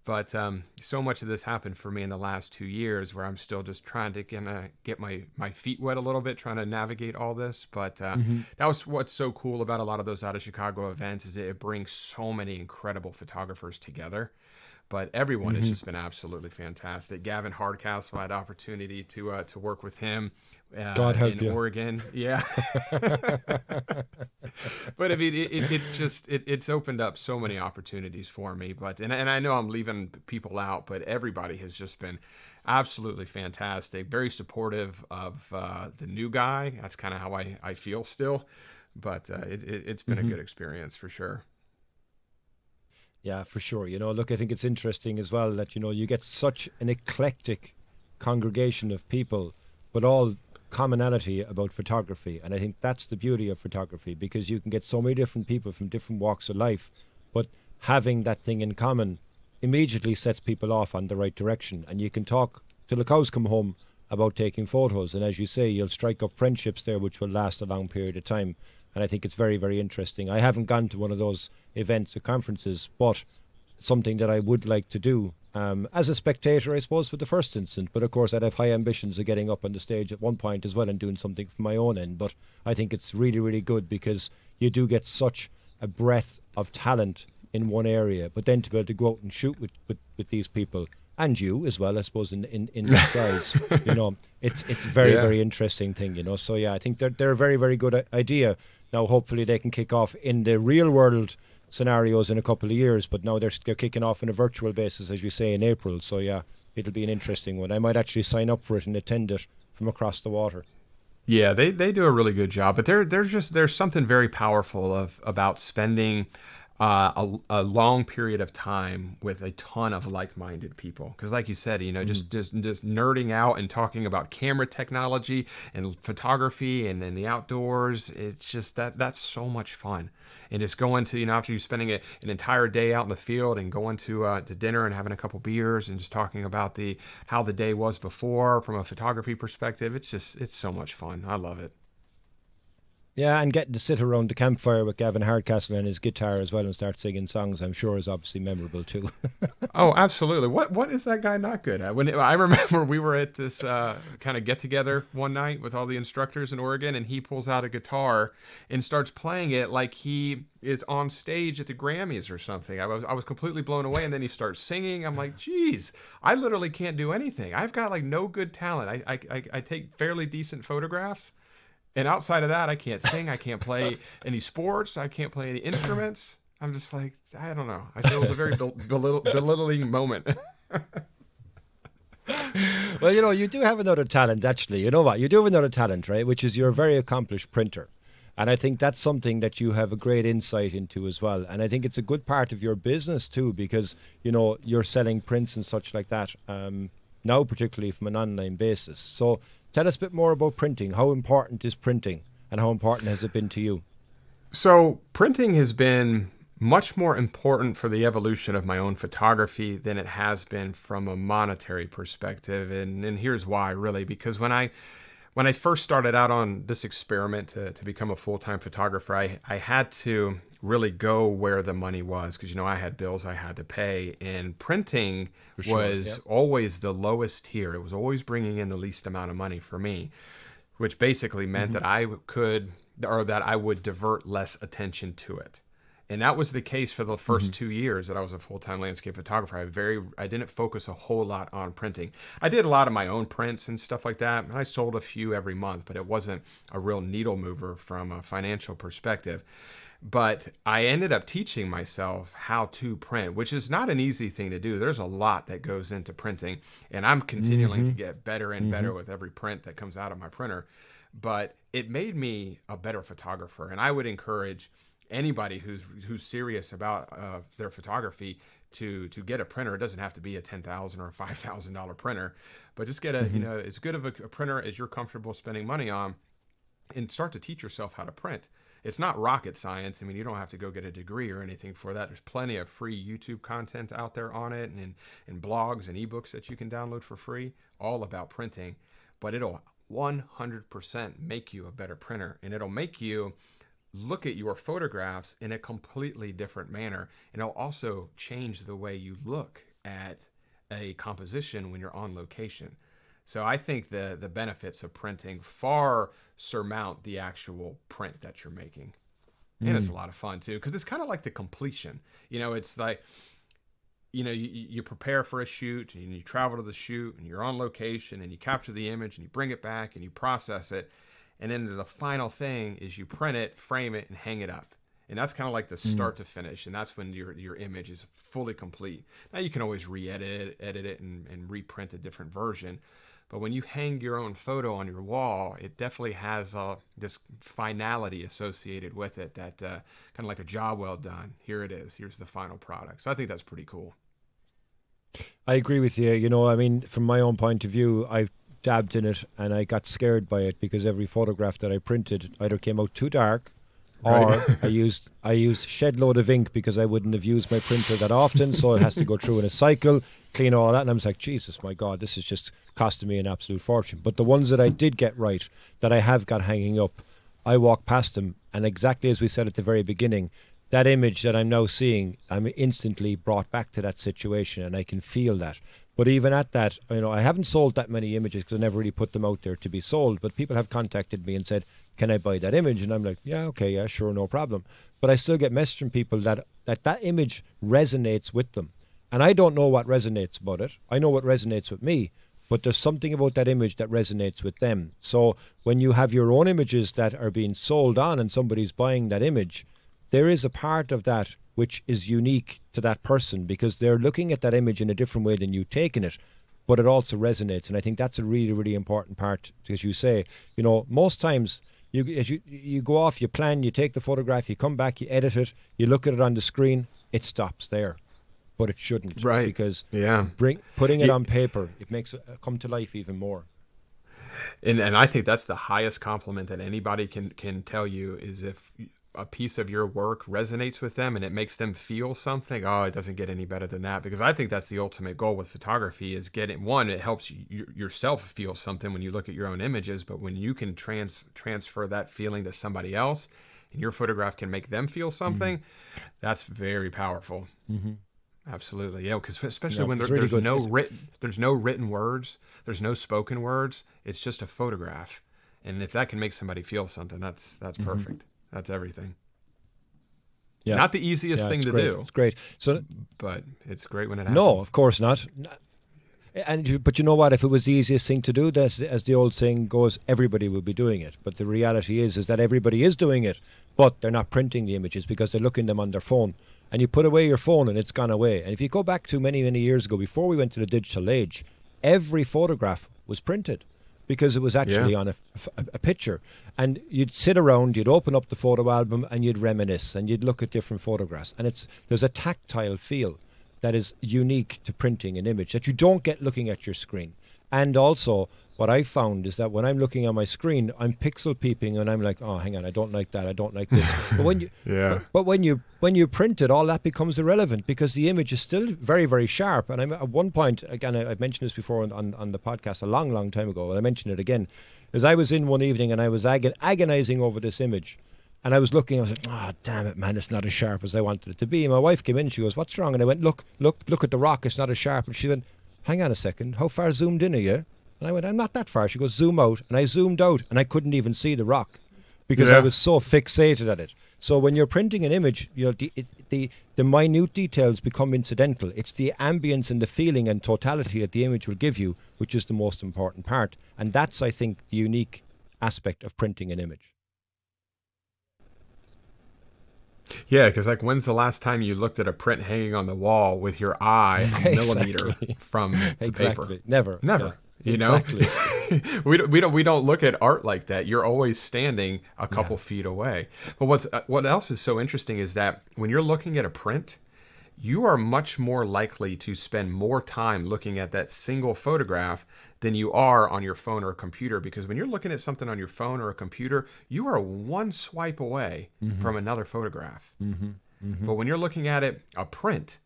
But so much of this happened for me in the last 2 years where I'm still just trying to get my feet wet a little bit, trying to navigate all this. But that was what's so cool about a lot of those out of Chicago events is it brings so many incredible photographers together. But everyone has just been absolutely fantastic. Gavin Hardcastle, I had opportunity to work with him God help in you. Oregon. Yeah. But I mean, it's opened up so many opportunities for me. But and I know I'm leaving people out, but everybody has just been absolutely fantastic. Very supportive of the new guy. That's kind of how I feel still. But it's been a good experience for sure. Yeah, for sure. Look, I think it's interesting as well that, you get such an eclectic congregation of people, but all commonality about photography. And I think that's the beauty of photography, because you can get so many different people from different walks of life, but having that thing in common immediately sets people off on the right direction. And you can talk till the cows come home about taking photos. And as you say, you'll strike up friendships there, which will last a long period of time. And I think it's very, very interesting. I haven't gone to one of those events or conferences, but it's something that I would like to do as a spectator, I suppose, for the first instance. But of course, I'd have high ambitions of getting up on the stage at one point as well and doing something from my own end. But I think it's really, really good because you do get such a breadth of talent in one area. But then to be able to go out and shoot with these people, and you as well, I suppose, in the crowds, it's very, very interesting thing, So yeah, I think they're a very, very good idea. Now, hopefully they can kick off in the real world scenarios in a couple of years, but now they're kicking off on a virtual basis, as you say, in April. So yeah, it'll be an interesting one. I might actually sign up for it and attend it from across the water. Yeah, they do a really good job, but there's something very powerful about spending a long period of time with a ton of like-minded people. Because like you said, just nerding out and talking about camera technology and photography and then the outdoors, it's just that's so much fun. And just going to, after you spending an entire day out in the field and going to dinner and having a couple beers and just talking about how the day was before from a photography perspective, it's so much fun. I love it. Yeah, and getting to sit around the campfire with Gavin Hardcastle and his guitar as well and start singing songs, I'm sure is obviously memorable too. Oh, absolutely. What is that guy not good at? I remember we were at this kind of get-together one night with all the instructors in Oregon, and he pulls out a guitar and starts playing it like he is on stage at the Grammys or something. I was completely blown away, and then he starts singing. I'm like, geez, I literally can't do anything. I've got like no good talent. I take fairly decent photographs. And outside of that, I can't sing. I can't play any sports. I can't play any instruments. I'm just like, I don't know. I feel it was a very belittling moment. Well, you do have another talent, actually. You know what? You do have another talent, right? Which is you're a very accomplished printer. And I think that's something that you have a great insight into as well. And I think it's a good part of your business too, because, you're selling prints and such like that, now particularly from an online basis. So tell us a bit more about printing. How important is printing and how important has it been to you? So printing has been much more important for the evolution of my own photography than it has been from a monetary perspective. And here's why, really, because when I first started out on this experiment to become a full-time photographer, I had to really go where the money was because, I had bills I had to pay. And printing was always the lowest tier. It was always bringing in the least amount of money for me, which basically meant that I would divert less attention to it. And that was the case for the first 2 years that I was a full-time landscape photographer. I didn't focus a whole lot on printing. I did a lot of my own prints and stuff like that, and I sold a few every month, but it wasn't a real needle mover from a financial perspective. But I ended up teaching myself how to print, which is not an easy thing to do. There's a lot that goes into printing, and I'm continuing to get better and better with every print that comes out of my printer. But it made me a better photographer, and I would encourage anybody who's serious about their photography to get a printer. It doesn't have to be a $10,000 or a $5,000 printer, but just get as good of a printer as you're comfortable spending money on, and start to teach yourself how to print. It's not rocket science. I mean, you don't have to go get a degree or anything for that. There's plenty of free YouTube content out there on it, and blogs and ebooks that you can download for free, all about printing. But it'll 100% make you a better printer, and it'll make you look at your photographs in a completely different manner. And it'll also change the way you look at a composition when you're on location. So I think the benefits of printing far surmount the actual print that you're making. And it's a lot of fun too, because it's kind of like the completion. It's like, you prepare for a shoot and you travel to the shoot and you're on location and you capture the image and you bring it back and you process it. And then the final thing is you print it, frame it, and hang it up. And that's kind of like the start to finish. And that's when your image is fully complete. Now you can always edit it and reprint a different version. But when you hang your own photo on your wall, it definitely has this finality associated with it that kind of like a job well done. Here it is. Here's the final product. So I think that's pretty cool. I agree with you. From my own point of view, I've dabbed in it and I got scared by it because every photograph that I printed either came out too dark or I used shed load of ink because I wouldn't have used my printer that often, so it has to go through in a cycle, clean all that, and I was like, Jesus, my God, this is just costing me an absolute fortune. But the ones that I did get right, that I have got hanging up, I walk past them, and exactly as we said at the very beginning, that image that I'm now seeing, I'm instantly brought back to that situation, and I can feel that. But even at that, I haven't sold that many images because I never really put them out there to be sold. But people have contacted me and said, can I buy that image? And I'm like, yeah, okay, yeah, sure, no problem. But I still get messages from people that image resonates with them. And I don't know what resonates about it. I know what resonates with me. But there's something about that image that resonates with them. So when you have your own images that are being sold on and somebody's buying that image, there is a part of that which is unique to that person because they're looking at that image in a different way than you've taken it, but it also resonates. And I think that's a really, really important part, as you say. Most times you go off, you plan, you take the photograph, you come back, you edit it, you look at it on the screen, it stops there. But it shouldn't, right? Because putting it on paper, it makes it come to life even more. And I think that's the highest compliment that anybody can tell you is if a piece of your work resonates with them and it makes them feel something. Oh, it doesn't get any better than that, because I think that's the ultimate goal with photography is it helps you yourself feel something when you look at your own images, but when you can transfer that feeling to somebody else and your photograph can make them feel something, that's very powerful. Absolutely. Yeah, because especially when there's no written words, there's no spoken words, it's just a photograph. And if that can make somebody feel something, that's perfect. That's everything. Yeah. Not the easiest thing to do. It's great. But it's great when it happens. No, of course not. But you know what? If it was the easiest thing to do, as the old saying goes, everybody would be doing it. But the reality is that everybody is doing it, but they're not printing the images because they're looking them on their phone. And you put away your phone and it's gone away. And if you go back to many, many years ago, before we went to the digital age, every photograph was printed because it was actually on a picture. And you'd sit around, you'd open up the photo album and you'd reminisce and you'd look at different photographs. And there's a tactile feel that is unique to printing an image that you don't get looking at your screen. And also, what I found is that when I'm looking on my screen, I'm pixel peeping and I'm like, oh, hang on, I don't like that, I don't like this. But when you, but when you print it, all that becomes irrelevant because the image is still very, very sharp. And I'm at one point, again, I've mentioned this before on the podcast a long, long time ago, and I mentioned it again, is I was in one evening and I was agonizing over this image. And I was looking, I was like, oh, damn it, man, it's not as sharp as I wanted it to be. And my wife came in and she goes, what's wrong? And I went, look at the rock, it's not as sharp. And she went, hang on a second, how far zoomed in are you? And I went, I'm not that far. She goes, zoom out. And I zoomed out and I couldn't even see the rock because I was so fixated at it. So when you're printing an image, you know, the minute details become incidental. It's the ambience and the feeling and totality that the image will give you, which is the most important part. And that's, I think, the unique aspect of printing an image. Yeah, because like, when's the last time you looked at a print hanging on the wall with your eye a millimeter from the paper? Never. Yeah. You know, we don't look at art like that. You're always standing a couple feet away. But what else is so interesting is that when you're looking at a print, you are much more likely to spend more time looking at that single photograph than you are on your phone or a computer. Because when you're looking at something on your phone or a computer, you are one swipe away from another photograph. But when you're looking at a print,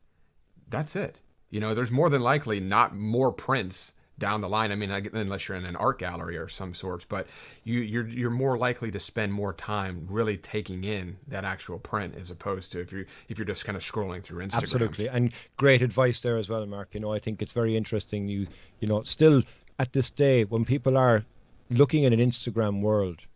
that's it. You know, there's more than likely not more prints down the line. I mean, unless you're in an art gallery or some sorts, but you're more likely to spend more time really taking in that actual print as opposed to if you're just kind of scrolling through Instagram. Absolutely, and great advice there as well, Mark. You know, I think it's very interesting. You know, still at this day when people are looking in an Instagram world,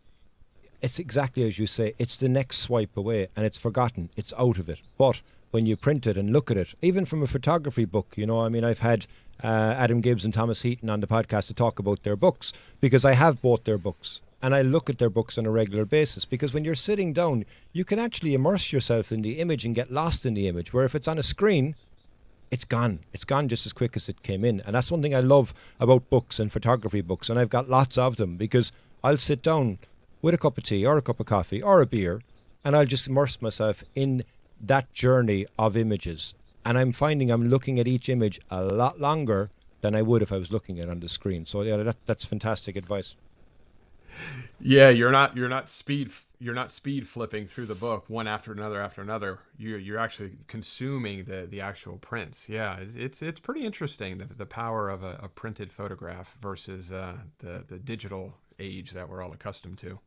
it's exactly as you say. It's the next swipe away, and it's forgotten. It's out of it. But when you print it and look at it, even from a photography book, you know, I mean, I've had Adam Gibbs and Thomas Heaton on the podcast to talk about their books because I have bought their books and I look at their books on a regular basis because when you're sitting down, you can actually immerse yourself in the image and get lost in the image, where if it's on a screen, it's gone. It's gone just as quick as it came in. And that's one thing I love about books and photography books, and I've got lots of them because I'll sit down with a cup of tea or a cup of coffee or a beer and I'll just immerse myself in that journey of images. And I'm finding I'm looking at each image a lot longer than I would if I was looking at it on the screen. So yeah, that's fantastic advice. Yeah, you're not speed flipping through the book one after another. You're actually consuming the actual prints. Yeah, it's pretty interesting the power of a printed photograph versus the digital age that we're all accustomed to.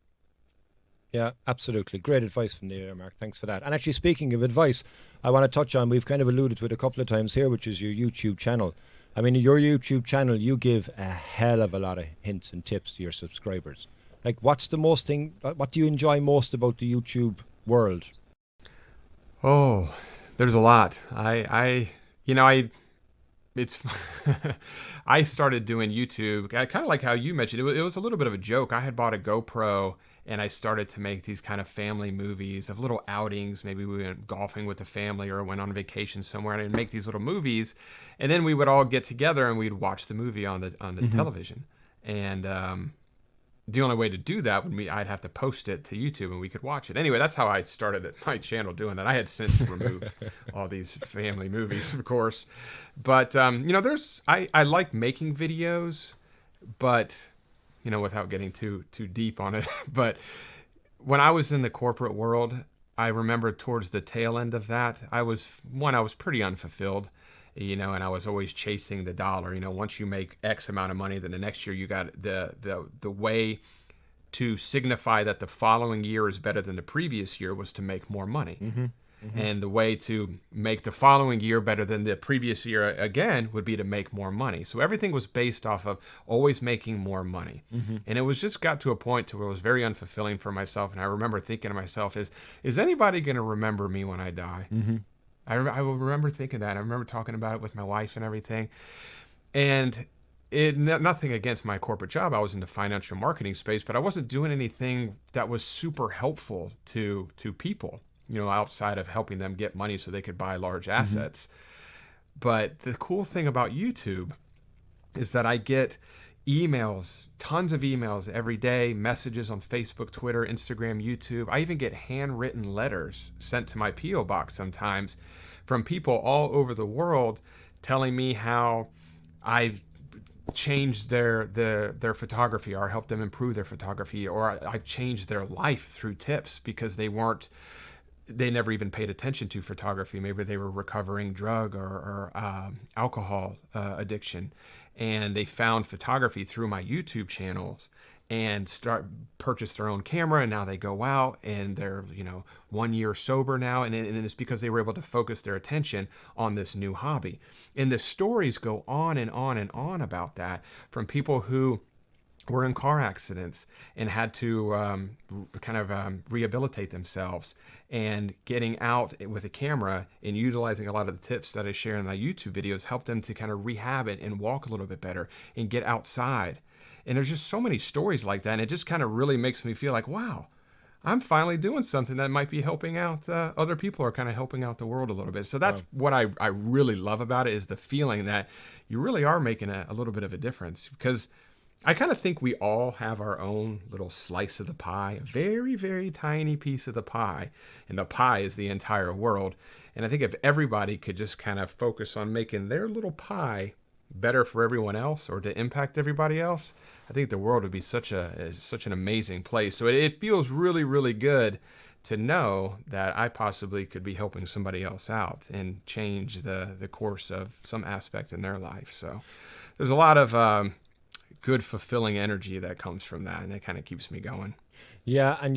Yeah, absolutely. Great advice from you there, Mark. Thanks for that. And actually, speaking of advice, I want to touch on, we've kind of alluded to it a couple of times here, which is your YouTube channel. I mean, your YouTube channel, you give a hell of a lot of hints and tips to your subscribers. Like, what do you enjoy most about the YouTube world? Oh, there's a lot. It's I started doing YouTube, kind of like how you mentioned, it was a little bit of a joke. I had bought a GoPro and I started to make these kind of family movies of little outings. Maybe we went golfing with the family or went on vacation somewhere, and I'd make these little movies, and then we would all get together and we'd watch the movie on the television. And the only way to do that would be I'd have to post it to YouTube and we could watch it. Anyway, that's how I started my channel doing that. I had since removed all these family movies, of course. But, I like making videos, but, without getting too deep on it. But when I was in the corporate world, I remember towards the tail end of that, I was pretty unfulfilled. And I was always chasing the dollar. Once you make X amount of money, then the next year you got the way to signify that the following year is better than the previous year was to make more money. And the way to make the following year better than the previous year again would be to make more money. So everything was based off of always making more money. And it was just got to a point to where it was very unfulfilling for myself. And I remember thinking to myself, is anybody going to remember me when I die? I will remember thinking that. I remember talking about it with my wife and everything. And nothing against my corporate job. I was in the financial marketing space, but I wasn't doing anything that was super helpful to people, outside of helping them get money so they could buy large assets. But the cool thing about YouTube is that I get emails, tons of emails every day, messages on Facebook, Twitter, Instagram, YouTube. I even get handwritten letters sent to my P.O. box sometimes from people all over the world telling me how I've changed their photography, or helped them improve their photography, or I've changed their life through tips because they never even paid attention to photography. Maybe they were recovering drug or alcohol addiction, and they found photography through my YouTube channels and purchase their own camera, and now they go out and they're 1 year sober now, and it's because they were able to focus their attention on this new hobby. And the stories go on and on and on about that, from people who were in car accidents and had to rehabilitate themselves, and getting out with a camera and utilizing a lot of the tips that I share in my YouTube videos helped them to kind of rehab it and walk a little bit better and get outside. And there's just so many stories like that, and it just kind of really makes me feel like, wow, I'm finally doing something that might be helping out other people, or kind of helping out the world a little bit. So that's what I really love about it, is the feeling that you really are making a little bit of a difference. Because I kind of think we all have our own little slice of the pie, a very, very tiny piece of the pie, and the pie is the entire world. And I think if everybody could just kind of focus on making their little pie better for everyone else, or to impact everybody else, I think the world would be such an amazing place. So it feels really, really good to know that I possibly could be helping somebody else out and change the course of some aspect in their life. So there's a lot of good, fulfilling energy that comes from that, and it kind of keeps me going. Yeah, and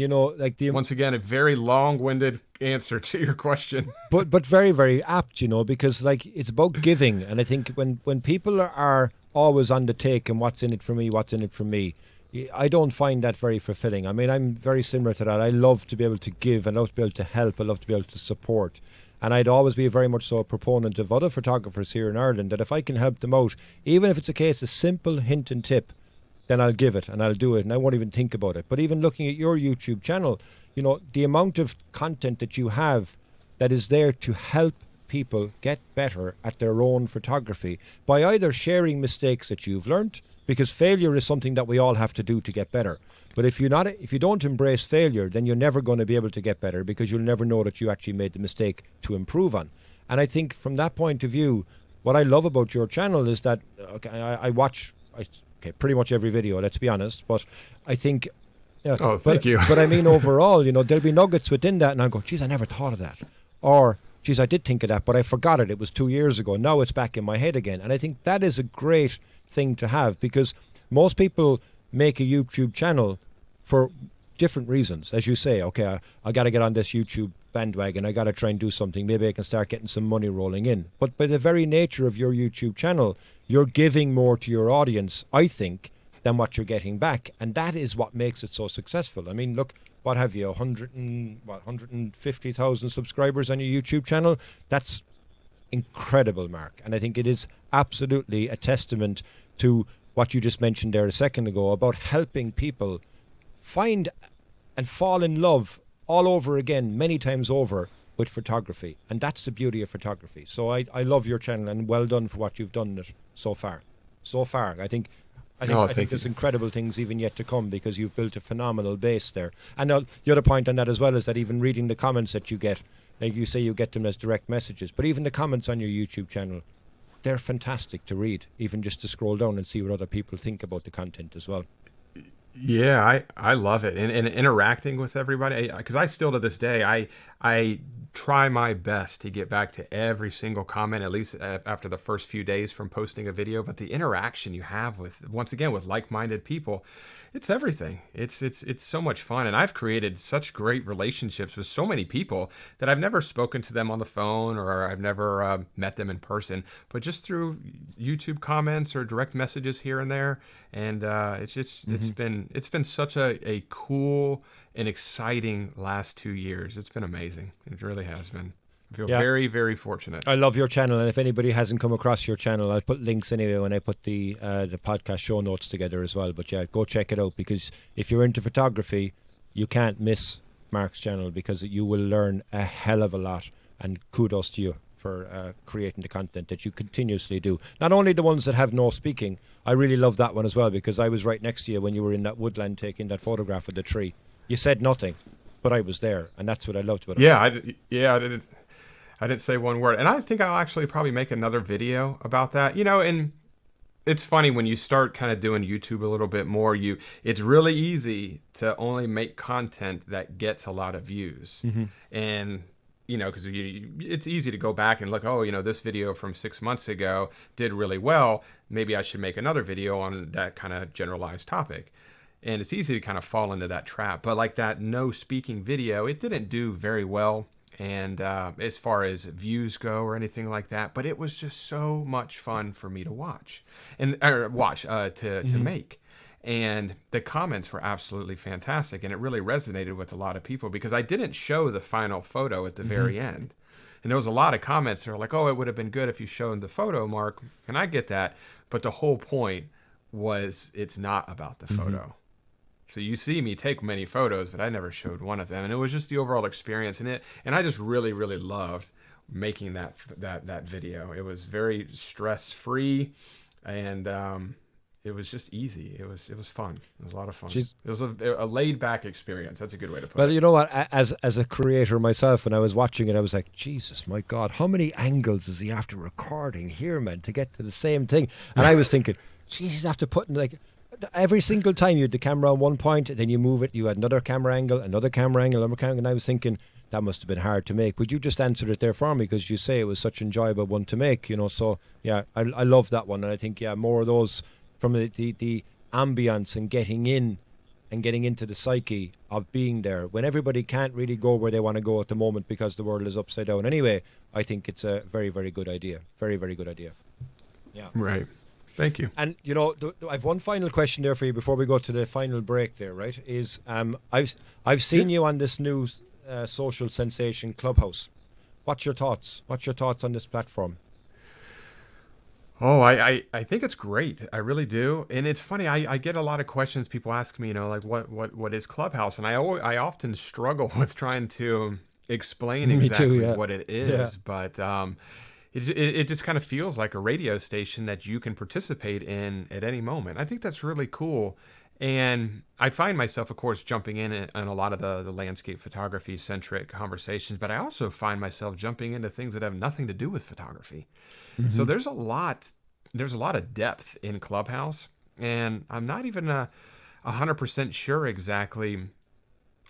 once again, a very long-winded answer to your question, but very, very apt, because it's about giving. And I think when people are always on the take and what's in it for me, I don't find that very fulfilling. I mean, I'm very similar to that. I love to be able to give, I love to be able to help, I love to be able to support. And I'd always be very much so a proponent of other photographers here in Ireland, that if I can help them out, even if it's a case of simple hint and tip, then I'll give it and I'll do it, and I won't even think about it. But even looking at your YouTube channel, the amount of content that you have that is there to help people get better at their own photography by either sharing mistakes that you've learned, because failure is something that we all have to do to get better. But if you don't embrace failure, then you're never going to be able to get better, because you'll never know that you actually made the mistake to improve on. And I think from that point of view, what I love about your channel is that I watch pretty much every video, let's be honest, but I think thank you. But I mean, overall, there'll be nuggets within that, and I'll go, geez, I never thought of that. Or, geez, I did think of that, but I forgot it. It was 2 years ago. Now it's back in my head again. And I think that is a great thing to have, because most people make a YouTube channel for different reasons. As you say, okay, I got to get on this YouTube bandwagon. I got to try and do something. Maybe I can start getting some money rolling in. But by the very nature of your YouTube channel, you're giving more to your audience, I think, than what you're getting back. And that is what makes it so successful. I mean, look, what have you, 150,000 subscribers on your YouTube channel? That's incredible, Mark. And I think it is absolutely a testament to what you just mentioned there a second ago about helping people find and fall in love all over again, many times over, with photography. And that's the beauty of photography. So I love your channel, and well done for what you've done it so far. I think there's incredible things even yet to come, because you've built a phenomenal base there. And the other point on that as well is that even reading the comments that you get, like you say, you get them as direct messages, but even the comments on your YouTube channel, they're fantastic to read, even just to scroll down and see what other people think about the content as well. Yeah, I love it. And interacting with everybody, because I still to this day, I try my best to get back to every single comment, at least after the first few days from posting a video. But the interaction you have with like-minded people, it's everything. It's so much fun. And I've created such great relationships with so many people that I've never spoken to them on the phone, or I've never met them in person, but just through YouTube comments or direct messages here and there. And it's been such a cool and exciting last 2 years. It's been amazing. It really has been. I feel very, very fortunate. I love your channel, and if anybody hasn't come across your channel, I'll put links anyway when I put the podcast show notes together as well. But yeah, go check it out, because if you're into photography, you can't miss Mark's channel, because you will learn a hell of a lot, and kudos to you for creating the content that you continuously do. Not only the ones that have no speaking. I really love that one as well, because I was right next to you when you were in that woodland taking that photograph of the tree. You said nothing, but I was there, and that's what I loved about it. I didn't say one word, and I think I'll actually probably make another video about that. And it's funny when you start kind of doing YouTube a little bit more, it's really easy to only make content that gets a lot of views. And, because it's easy to go back and look, this video from 6 months ago did really well. Maybe I should make another video on that kind of generalized topic. And it's easy to kind of fall into that trap. But like that no speaking video, it didn't do very well. And as far as views go or anything like that, but it was just so much fun for me to watch to make. And the comments were absolutely fantastic, and it really resonated with a lot of people because I didn't show the final photo at the very end. And there was a lot of comments that were like, "Oh, it would have been good if you showed the photo, Mark." And I get that, but the whole point was it's not about the photo. So you see me take many photos, but I never showed one of them. And it was just the overall experience in it. And I just really, really loved making that video. It was very stress-free, and it was just easy. It was fun. It was a lot of fun. It was a laid-back experience. That's a good way to put it. Well, you know what? As a creator myself, when I was watching it, I was like, Jesus, my God, how many angles is he after recording here, man, to get to the same thing? And I was thinking, Jesus, after putting every single time you had the camera on one point, then you move it, you had another camera angle, and I was thinking that must have been hard to make. But you just answered it there for me, because you say it was such an enjoyable one to make, so yeah, I love that one. And I think, more of those from the ambience and getting in and getting into the psyche of being there when everybody can't really go where they want to go at the moment because the world is upside down anyway. I think it's a very, very good idea. Very, very good idea. Yeah. Right. Thank you. And, I have one final question there for you before we go to the final break there, right? Is I've seen you on this new social sensation Clubhouse. What's your thoughts? What's your thoughts on this platform? Oh, I think it's great. I really do. And it's funny. I get a lot of questions. People ask me, like, what is Clubhouse? And I often struggle with trying to explain exactly what it is. Yeah. But it just kind of feels like a radio station that you can participate in at any moment. I think that's really cool. And I find myself, of course, jumping in a lot of the landscape photography-centric conversations, but I also find myself jumping into things that have nothing to do with photography. So there's a lot of depth in Clubhouse, and I'm not even 100% sure exactly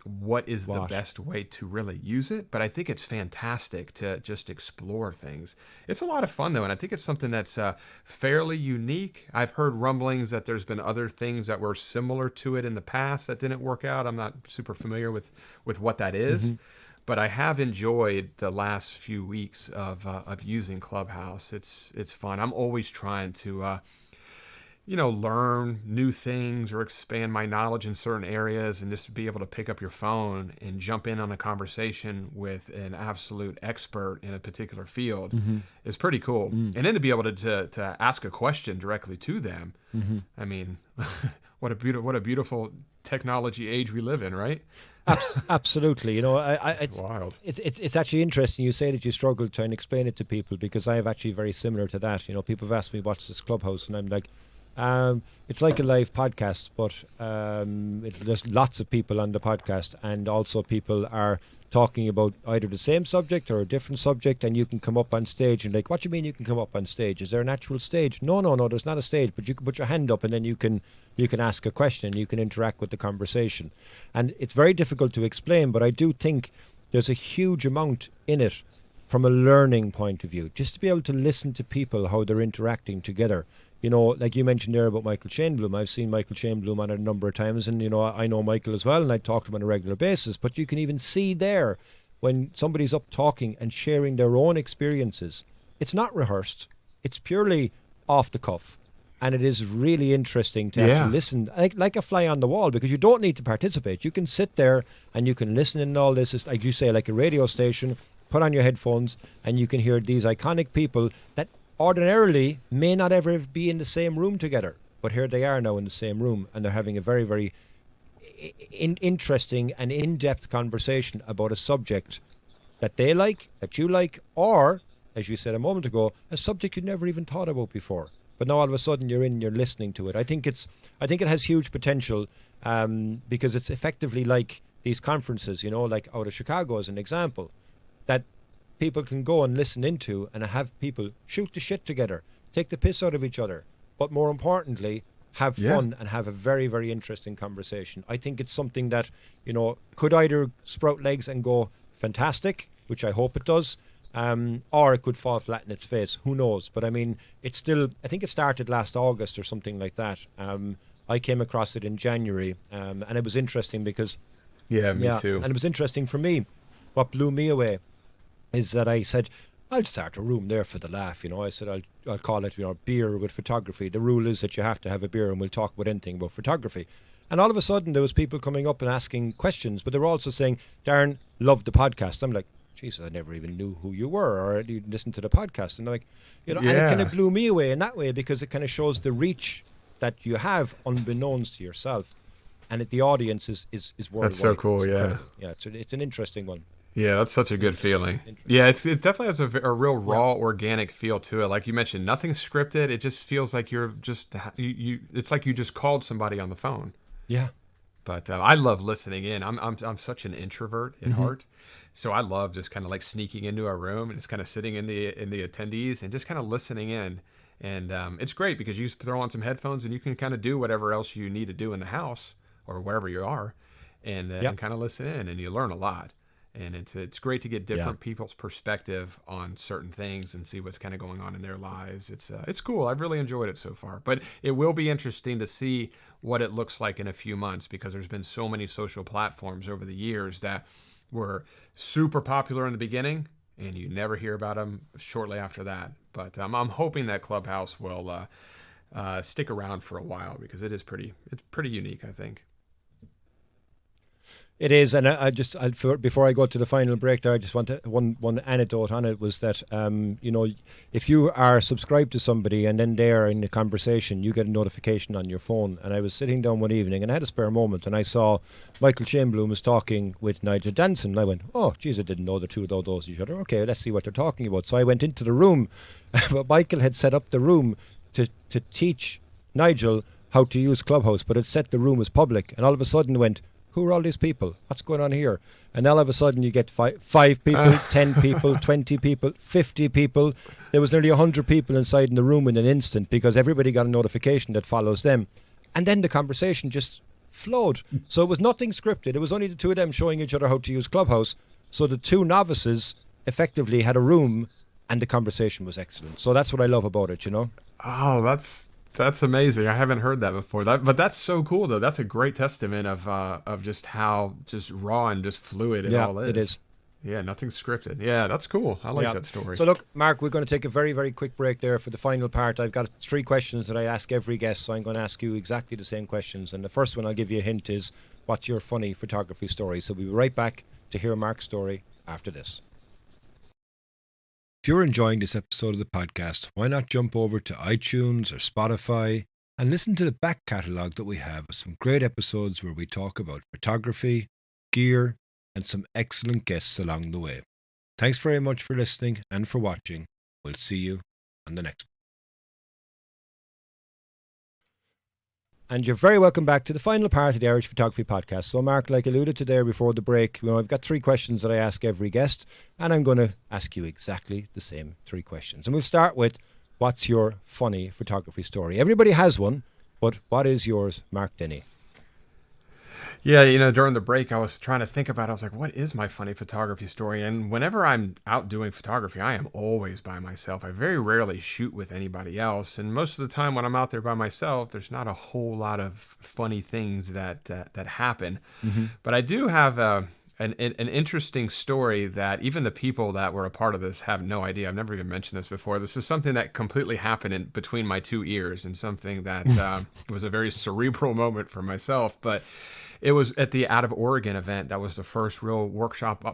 what is the best way to really use it, but I think it's fantastic to just explore things. It's a lot of fun, though, and I think it's something that's fairly unique. I've heard rumblings that there's been other things that were similar to it in the past that didn't work out. I'm not super familiar with what that is, but I have enjoyed the last few weeks of using Clubhouse. It's fun. I'm always trying to learn new things or expand my knowledge in certain areas, and just be able to pick up your phone and jump in on a conversation with an absolute expert in a particular field is pretty cool. And then to be able to ask a question directly to them. I mean, what a beautiful technology age we live in, right? Absolutely. It's wild. It's actually interesting you say that you struggle trying to explain it to people, because I have actually very similar to that. People have asked me what's this Clubhouse, and I'm like, it's like a live podcast, but there's lots of people on the podcast, and also people are talking about either the same subject or a different subject, and you can come up on stage and like, what do you mean you can come up on stage? Is there an actual stage? No, there's not a stage, but you can put your hand up and then you can ask a question, you can interact with the conversation. And it's very difficult to explain, but I do think there's a huge amount in it from a learning point of view, just to be able to listen to people, how they're interacting together. Like you mentioned there about Michael Chainbloom. I've seen Michael Chainbloom on it a number of times, and I know Michael as well, and I talk to him on a regular basis. But you can even see there when somebody's up talking and sharing their own experiences. It's not rehearsed. It's purely off the cuff. And it is really interesting to actually listen, like a fly on the wall, because you don't need to participate. You can sit there and you can listen in all this. It's like you say, like a radio station, put on your headphones, and you can hear these iconic people that ordinarily may not ever be in the same room together, but here they are now in the same room, and they're having a very, very interesting and in-depth conversation about a subject that they like, that you like, or as you said a moment ago, a subject you never even thought about before. But now all of a sudden you're listening to it. I think it has huge potential because it's effectively like these conferences, like out of Chicago as an example, that people can go and listen into and have people shoot the shit together, take the piss out of each other, but more importantly, have fun and have a very, very interesting conversation. I think it's something that, could either sprout legs and go fantastic, which I hope it does, or it could fall flat in its face. Who knows? But I mean, it's still, I think it started last August or something like that. I came across it in January, and it was interesting because... Yeah, me too. And it was interesting for me. What blew me away is that I said, I'll start a room there for the laugh. I said, I'll call it, beer with photography. The rule is that you have to have a beer and we'll talk about anything about photography. And all of a sudden there was people coming up and asking questions, but they were also saying, Darren, love the podcast. I'm like, Jesus, I never even knew who you were or you listened to the podcast. And I'm like, and it kind of blew me away in that way because it kind of shows the reach that you have unbeknownst to yourself. And the audience is worldwide. That's so cool, Yeah, it's an interesting one. Yeah, that's such a good feeling. Yeah, it definitely has a real raw, organic feel to it. Like you mentioned, nothing scripted. It just feels like you're just it's like you just called somebody on the phone. Yeah. But I love listening in. I'm such an introvert at heart, so I love just kind of like sneaking into a room and just kind of sitting in the attendees and just kind of listening in. And it's great because you throw on some headphones and you can kind of do whatever else you need to do in the house or wherever you are, and kind of listen in, and you learn a lot. And it's great to get different people's perspective on certain things and see what's kind of going on in their lives. It's cool. I've really enjoyed it so far. But it will be interesting to see what it looks like in a few months because there's been so many social platforms over the years that were super popular in the beginning, and you never hear about them shortly after that. But I'm hoping that Clubhouse will stick around for a while because it's pretty unique, I think. It is, and before I go to the final break there, I just want one anecdote on it was that, if you are subscribed to somebody and then they're in the conversation, you get a notification on your phone. And I was sitting down one evening and I had a spare moment and I saw Michael Chamberlain was talking with Nigel Danson. And I went, oh, geez, I didn't know the two of those each other. Okay, let's see what they're talking about. So I went into the room, but Michael had set up the room to teach Nigel how to use Clubhouse, but it set the room as public. And all of a sudden went, who are all these people? What's going on here? And all of a sudden you get five people, 10 people, 20 people, 50 people. There was nearly 100 people inside in the room in an instant because everybody got a notification that follows them. And then the conversation just flowed. So it was nothing scripted. It was only the two of them showing each other how to use Clubhouse. So the two novices effectively had a room and the conversation was excellent. So that's what I love about it, Oh, that's amazing. I haven't heard that before. But that's so cool, though. That's a great testament of just how just raw and just fluid it all is. Yeah, it is. Yeah, nothing scripted. Yeah, that's cool. I like that story. So look, Mark, we're going to take a very, very quick break there for the final part. I've got 3 questions that I ask every guest, so I'm going to ask you exactly the same questions. And the first one I'll give you a hint is, what's your funny photography story? So we'll be right back to hear Mark's story after this. If you're enjoying this episode of the podcast, why not jump over to iTunes or Spotify and listen to the back catalogue that we have of some great episodes where we talk about photography, gear, and some excellent guests along the way. Thanks very much for listening and for watching. We'll see you on the next one. And you're very welcome back to the final part of the Irish Photography Podcast. So, Mark, like alluded to there before the break, I've got 3 questions that I ask every guest, and I'm going to ask you exactly the same 3 questions. And we'll start with, what's your funny photography story? Everybody has one, but what is yours, Mark Denney? Yeah, during the break, I was trying to think about it. I was like, what is my funny photography story? And whenever I'm out doing photography, I am always by myself. I very rarely shoot with anybody else. And most of the time when I'm out there by myself, there's not a whole lot of funny things that happen. Mm-hmm. But I do have an interesting story that even the people that were a part of this have no idea. I've never even mentioned this before. This was something that completely happened between my 2 ears, and something that was a very cerebral moment for myself. But it was at the Out of Oregon event. That was the first real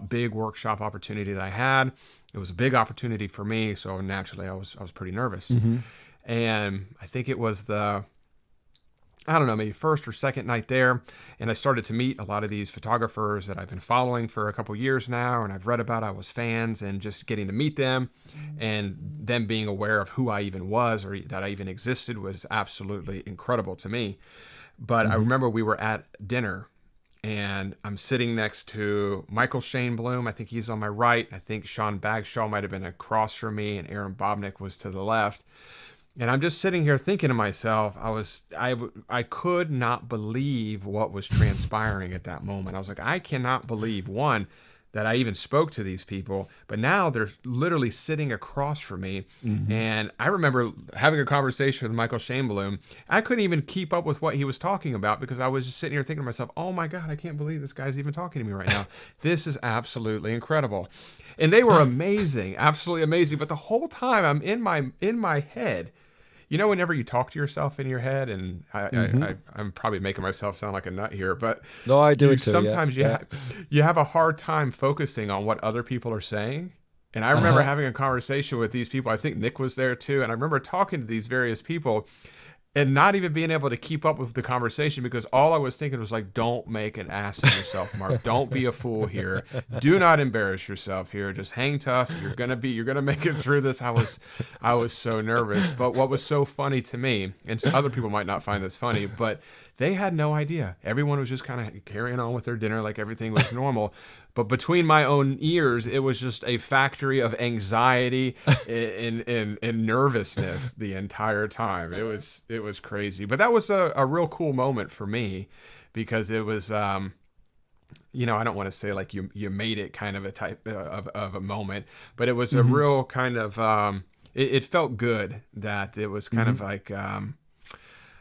big workshop opportunity that I had. It was a big opportunity for me, so naturally I was pretty nervous. Mm-hmm. And I think it was I don't know, maybe first or second night there. And I started to meet a lot of these photographers that I've been following for a couple years now, and I've read about. I was fans, and just getting to meet them and them being aware of who I even was or that I even existed was absolutely incredible to me. But I remember we were at dinner, and I'm sitting next to Michael Shane Bloom. I think he's on my right. I think Sean Bagshaw might have been across from me, and Aaron Bobnick was to the left. And I'm just sitting here thinking to myself, I could not believe what was transpiring at that moment. I was like, I cannot believe, one, that I even spoke to these people, but now they're literally sitting across from me. And I remember having a conversation with Michael Chamberlain. I couldn't even keep up with what he was talking about because I was just sitting here thinking to myself, oh my God, I can't believe this guy's even talking to me right now. This is absolutely incredible. And they were amazing, absolutely amazing. But the whole time I'm in my head, you know, whenever you talk to yourself in your head, and I'm probably making myself sound like a nut here, but no, I do it too. Sometimes you have a hard time focusing on what other people are saying. And I remember having a conversation with these people. I think Nick was there too. And I remember talking to these various people and not even being able to keep up with the conversation because all I was thinking was like, don't make an ass of yourself, Mark. Don't be a fool here. Do not embarrass yourself here. Just hang tough. You're gonna make it through this. I was so nervous. But what was so funny to me, and so other people might not find this funny, but they had no idea. Everyone was just kind of carrying on with their dinner like everything was normal. But between my own ears, it was just a factory of anxiety and nervousness the entire time. It was crazy. But that was a real cool moment for me because it was, you know, I don't want to say like you made it kind of a type of a moment, but it was a real kind of, it felt good that it was kind of like,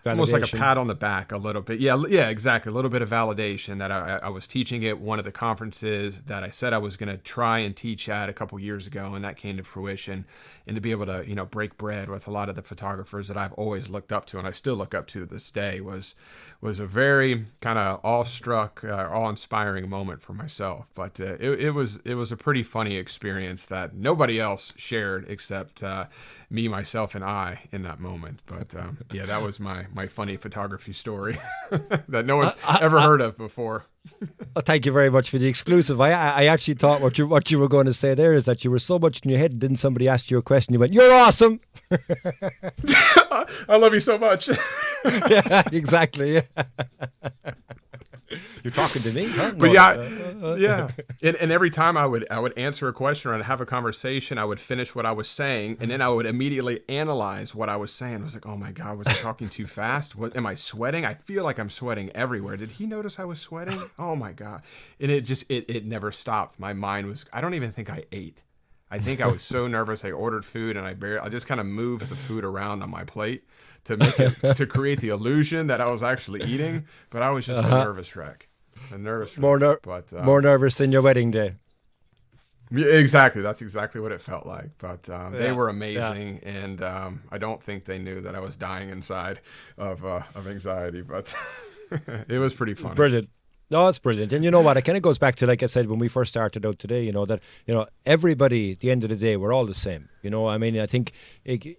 almost like a pat on the back a little bit. Yeah, exactly. A little bit of validation that I was teaching at one of the conferences that I said I was going to try and teach at a couple years ago, and that came to fruition. And to be able to, you know, break bread with a lot of the photographers that I've always looked up to and I still look up to this day was a very kind of awestruck, awe-inspiring moment for myself. But it was a pretty funny experience that nobody else shared except me, myself, and I in that moment. But yeah, that was my funny photography story that no one's ever heard of before. Well, thank you very much for the exclusive. I actually thought what you were going to say there is that you were so much in your head, didn't somebody ask you a question? You went, "You're awesome." I love you so much. Yeah, exactly. Yeah. You're talking to me, huh? But yeah. And every time I would answer a question or I'd have a conversation, I would finish what I was saying, and then I would immediately analyze what I was saying. I was like, oh my God, was I talking too fast? What am I sweating? I feel like I'm sweating everywhere. Did he notice I was sweating? Oh my God. And it never stopped. My mind was, I don't even think I ate. I think I was so nervous. I ordered food and I just kind of moved the food around on my plate to make it, to create the illusion that I was actually eating, but I was just a nervous wreck. More nervous than your wedding day. Yeah, exactly. That's exactly what it felt like. But they were amazing, and I don't think they knew that I was dying inside of anxiety. But it was pretty funny. Brilliant. No, it's brilliant. And you know what? It kind of goes back to, like I said, when we first started out today, you know, that, you know, everybody, at the end of the day, we're all the same. You know, I mean, I think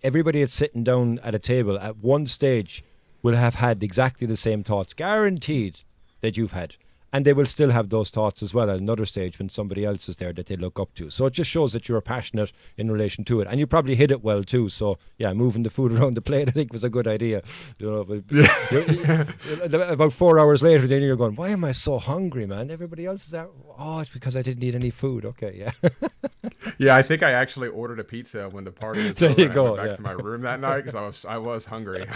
everybody that's sitting down at a table at one stage will have had exactly the same thoughts, guaranteed, that you've had. And they will still have those thoughts as well at another stage when somebody else is there that they look up to. So it just shows that you're passionate in relation to it. And you probably hit it well too. So yeah, moving the food around the plate, I think, was a good idea. You know, but about 4 hours later, then you're going, why am I so hungry, man? Everybody else is out. Oh, it's because I didn't eat any food. Okay, yeah. Yeah, I think I actually ordered a pizza when the party was there over. you go. I went back to my room that night because I was hungry.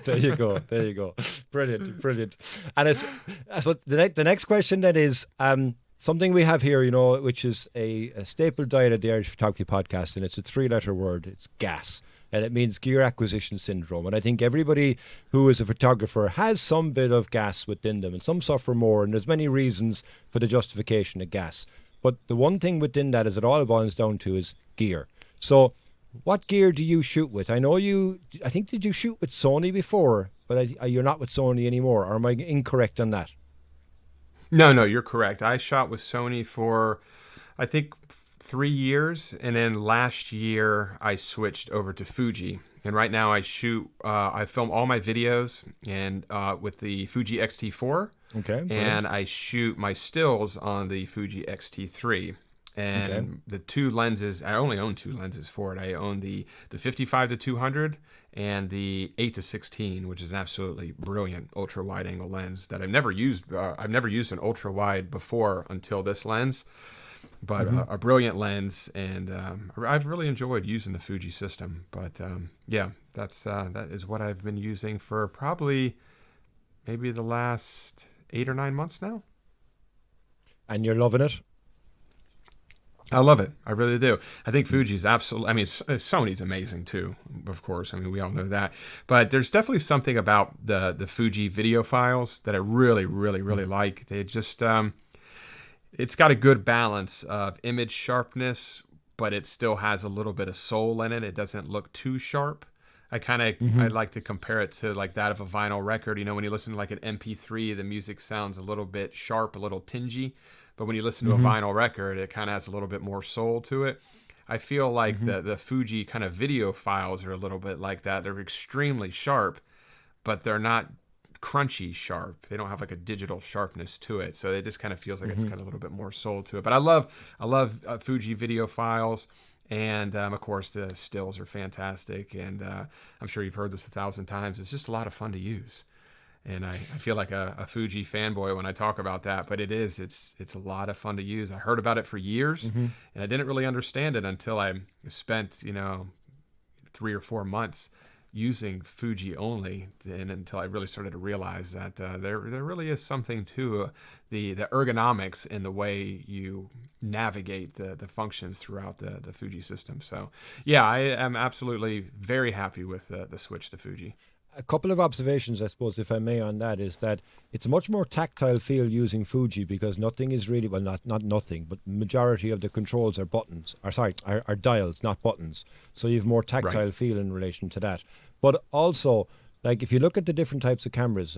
There you go. Brilliant. And I suppose the next question then is something we have here, you know, which is a staple diet of the Irish Photography Podcast, and it's a 3-letter word. It's GAS, and it means gear acquisition syndrome. And I think everybody who is a photographer has some bit of GAS within them, and some suffer more, and there's many reasons for the justification of GAS. But the one thing within that is it all boils down to is gear. So what gear do you shoot with? I think did you shoot with Sony before, but you're not with Sony anymore, or am I incorrect on that? No, you're correct. I shot with Sony for, I think, 3 years, and then last year I switched over to Fuji. And right now I film all my videos and with the Fuji X-T4. Okay. Brilliant. And I shoot my stills on the Fuji X-T3. And the two lenses, I only own two lenses for it. I own the 55-200 and the 8-16, which is an absolutely brilliant ultra wide angle lens that I've never used. I've never used an ultra wide before until this lens, but a brilliant lens, and I've really enjoyed using the Fuji system. But yeah, that is what I've been using for probably maybe the last 8 or 9 months now. And you're loving it? I love it. I really do. I think Fuji's absolutely, I mean, Sony's amazing too, of course. I mean, we all know that. But there's definitely something about the Fuji video files that I really, really, really like. They just, it's got a good balance of image sharpness, but it still has a little bit of soul in it. It doesn't look too sharp. I like to compare it to like that of a vinyl record. You know, when you listen to like an MP3, the music sounds a little bit sharp, a little tingy. But when you listen to a vinyl record, it kind of has a little bit more soul to it. I feel like the Fuji kind of video files are a little bit like that. They're extremely sharp, but they're not crunchy sharp. They don't have like a digital sharpness to it. So it just kind of feels like it's got a little bit more soul to it. But I love Fuji video files. And of course, the stills are fantastic. And I'm sure you've heard this 1,000 times. It's just a lot of fun to use. And I feel like a Fuji fanboy when I talk about that, but it's a lot of fun to use. I heard about it for years, and I didn't really understand it until I spent 3 or 4 months using Fuji only, and until I really started to realize that there really is something to the ergonomics and the way you navigate the functions throughout the Fuji system. So yeah, I am absolutely very happy with the switch to Fuji. A couple of observations, I suppose, if I may, on that is that it's a much more tactile feel using Fuji, because nothing is really, well, not nothing, but majority of the controls are buttons, are dials, not buttons. So you have more tactile feel in relation to that. But also, like if you look at the different types of cameras,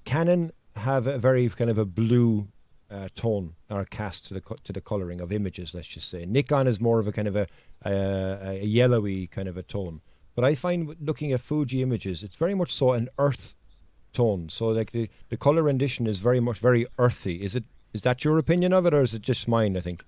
Canon have a very kind of a blue tone or cast to the coloring of images, let's just say. Nikon is more of a kind of a yellowy kind of a tone. But I find looking at Fuji images, it's very much so an earth tone. So like the color rendition is very earthy. Is that your opinion of it, or is it just mine, I think?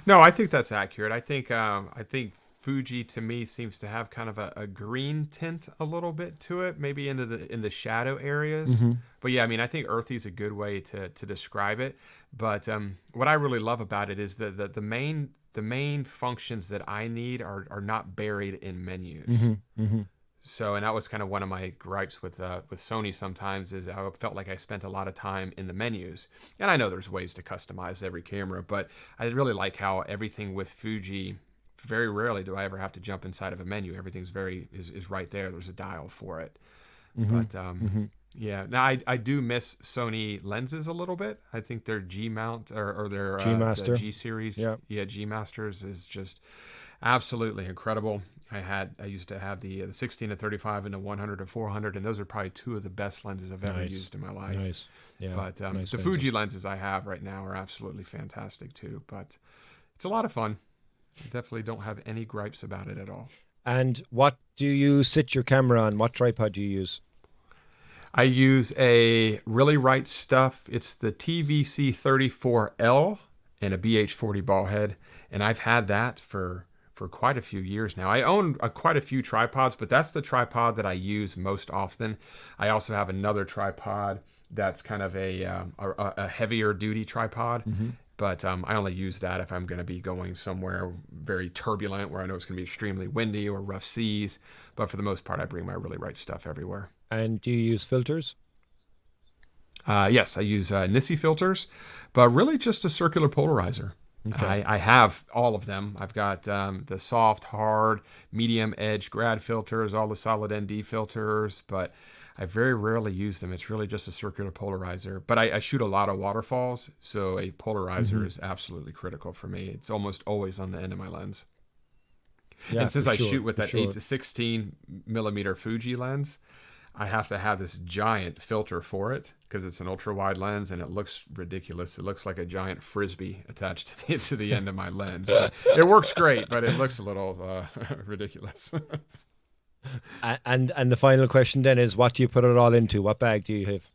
No, I think that's accurate. I think Fuji to me seems to have kind of a green tint a little bit to it, maybe in the shadow areas. But yeah, I mean, I think earthy is a good way to describe it. But what I really love about it is the main functions that I need are not buried in menus. So, and that was kind of one of my gripes with Sony sometimes, is I felt like I spent a lot of time in the menus. And I know there's ways to customize every camera, but I really like how everything with Fuji, very rarely do I ever have to jump inside of a menu. Everything's is right there. There's a dial for it. But yeah, now I do miss Sony lenses a little bit. I think their G mount or their G-Master. G series, G Masters is just absolutely incredible. I used to have the 16-35 and the 100-400, and those are probably two of the best lenses I've ever used in my life. Nice, yeah. But the Fuji lenses I have right now are absolutely fantastic too. But it's a lot of fun. I definitely don't have any gripes about it at all. And what do you sit your camera on? What tripod do you use? I use a Really Right Stuff. It's the TVC34L and a BH40 ball head, and I've had that for quite a few years now. I own quite a few tripods, but that's the tripod that I use most often. I also have another tripod that's kind of a heavier duty tripod, but I only use that if I'm going to be going somewhere very turbulent where I know it's going to be extremely windy or rough seas. But for the most part, I bring my Really Right Stuff everywhere. And do you use filters? Yes, I use Nissi filters, but really just a circular polarizer. Okay. I have all of them. I've got the soft, hard, medium edge grad filters, all the solid ND filters, but I very rarely use them. It's really just a circular polarizer. But I shoot a lot of waterfalls, so a polarizer is absolutely critical for me. It's almost always on the end of my lens. Yeah, and since I shoot with that 8-16 millimeter Fuji lens, I have to have this giant filter for it because it's an ultra wide lens and it looks ridiculous. It looks like a giant frisbee attached to the end of my lens. But it works great, but it looks a little ridiculous. And the final question then is, what do you put it all into? What bag do you have?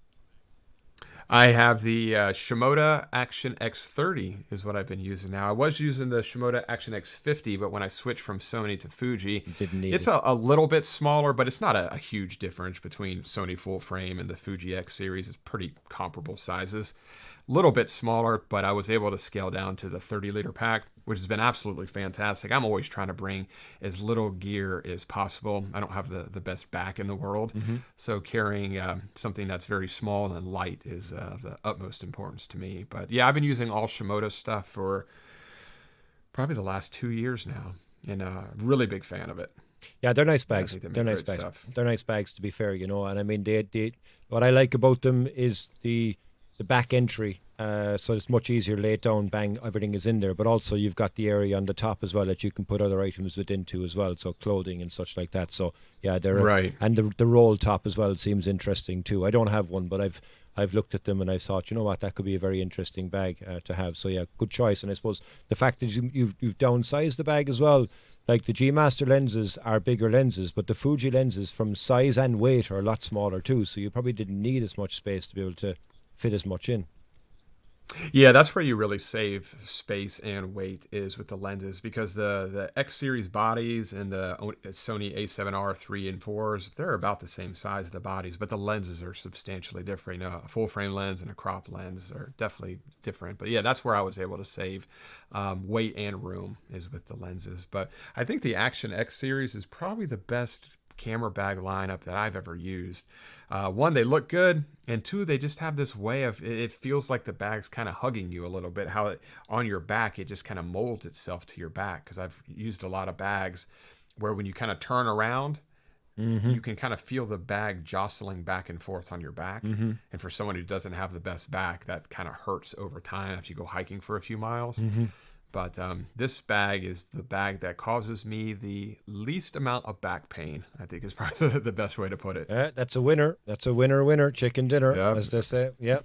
I have the Shimoda Action X30 is what I've been using now. I was using the Shimoda Action X50, but when I switched from Sony to Fuji, it's a little bit smaller, but it's not a huge difference between Sony full frame and the Fuji X series. It's pretty comparable sizes. Little bit smaller, but I was able to scale down to the 30-liter pack, which has been absolutely fantastic. I'm always trying to bring as little gear as possible. I don't have the best back in the world, so carrying something that's very small and light is of the utmost importance to me. But yeah, I've been using all Shimoda stuff for probably the last 2 years now, and really big fan of it. Yeah, they're nice bags. They're nice bags. They're nice bags, to be fair, you know. And I mean, they what I like about them is the back entry, so it's much easier. Lay it down, bang, everything is in there. But also you've got the area on the top as well that you can put other items within too as well, so clothing and such like that. So yeah, they're right. And the roll top as well seems interesting too. I don't have one, but I've looked at them and I thought, you know what, that could be a very interesting bag to have. So yeah, good choice. And I suppose the fact that you've downsized the bag as well. Like the G Master lenses are bigger lenses, but the Fuji lenses from size and weight are a lot smaller too. So you probably didn't need as much space to be able to fit as much in. Yeah, that's where you really save space and weight is with the lenses, because the X series bodies and the Sony A7R 3 and 4s, they're about the same size of the bodies, but the lenses are substantially different. A full frame lens and a crop lens are definitely different. But yeah, that's where I was able to save weight and room is with the lenses. But I think the Action X series is probably the best camera bag lineup that I've ever used. One, they look good, and two, they just have this way of, it feels like the bag's kind of hugging you a little bit, how on your back, it just kind of molds itself to your back, because I've used a lot of bags where when you kind of turn around, you can kind of feel the bag jostling back and forth on your back. And for someone who doesn't have the best back, that kind of hurts over time if you go hiking for a few miles. But this bag is the bag that causes me the least amount of back pain, I think is probably the best way to put it. That's a winner. That's a winner, chicken dinner, as they say. Yeah.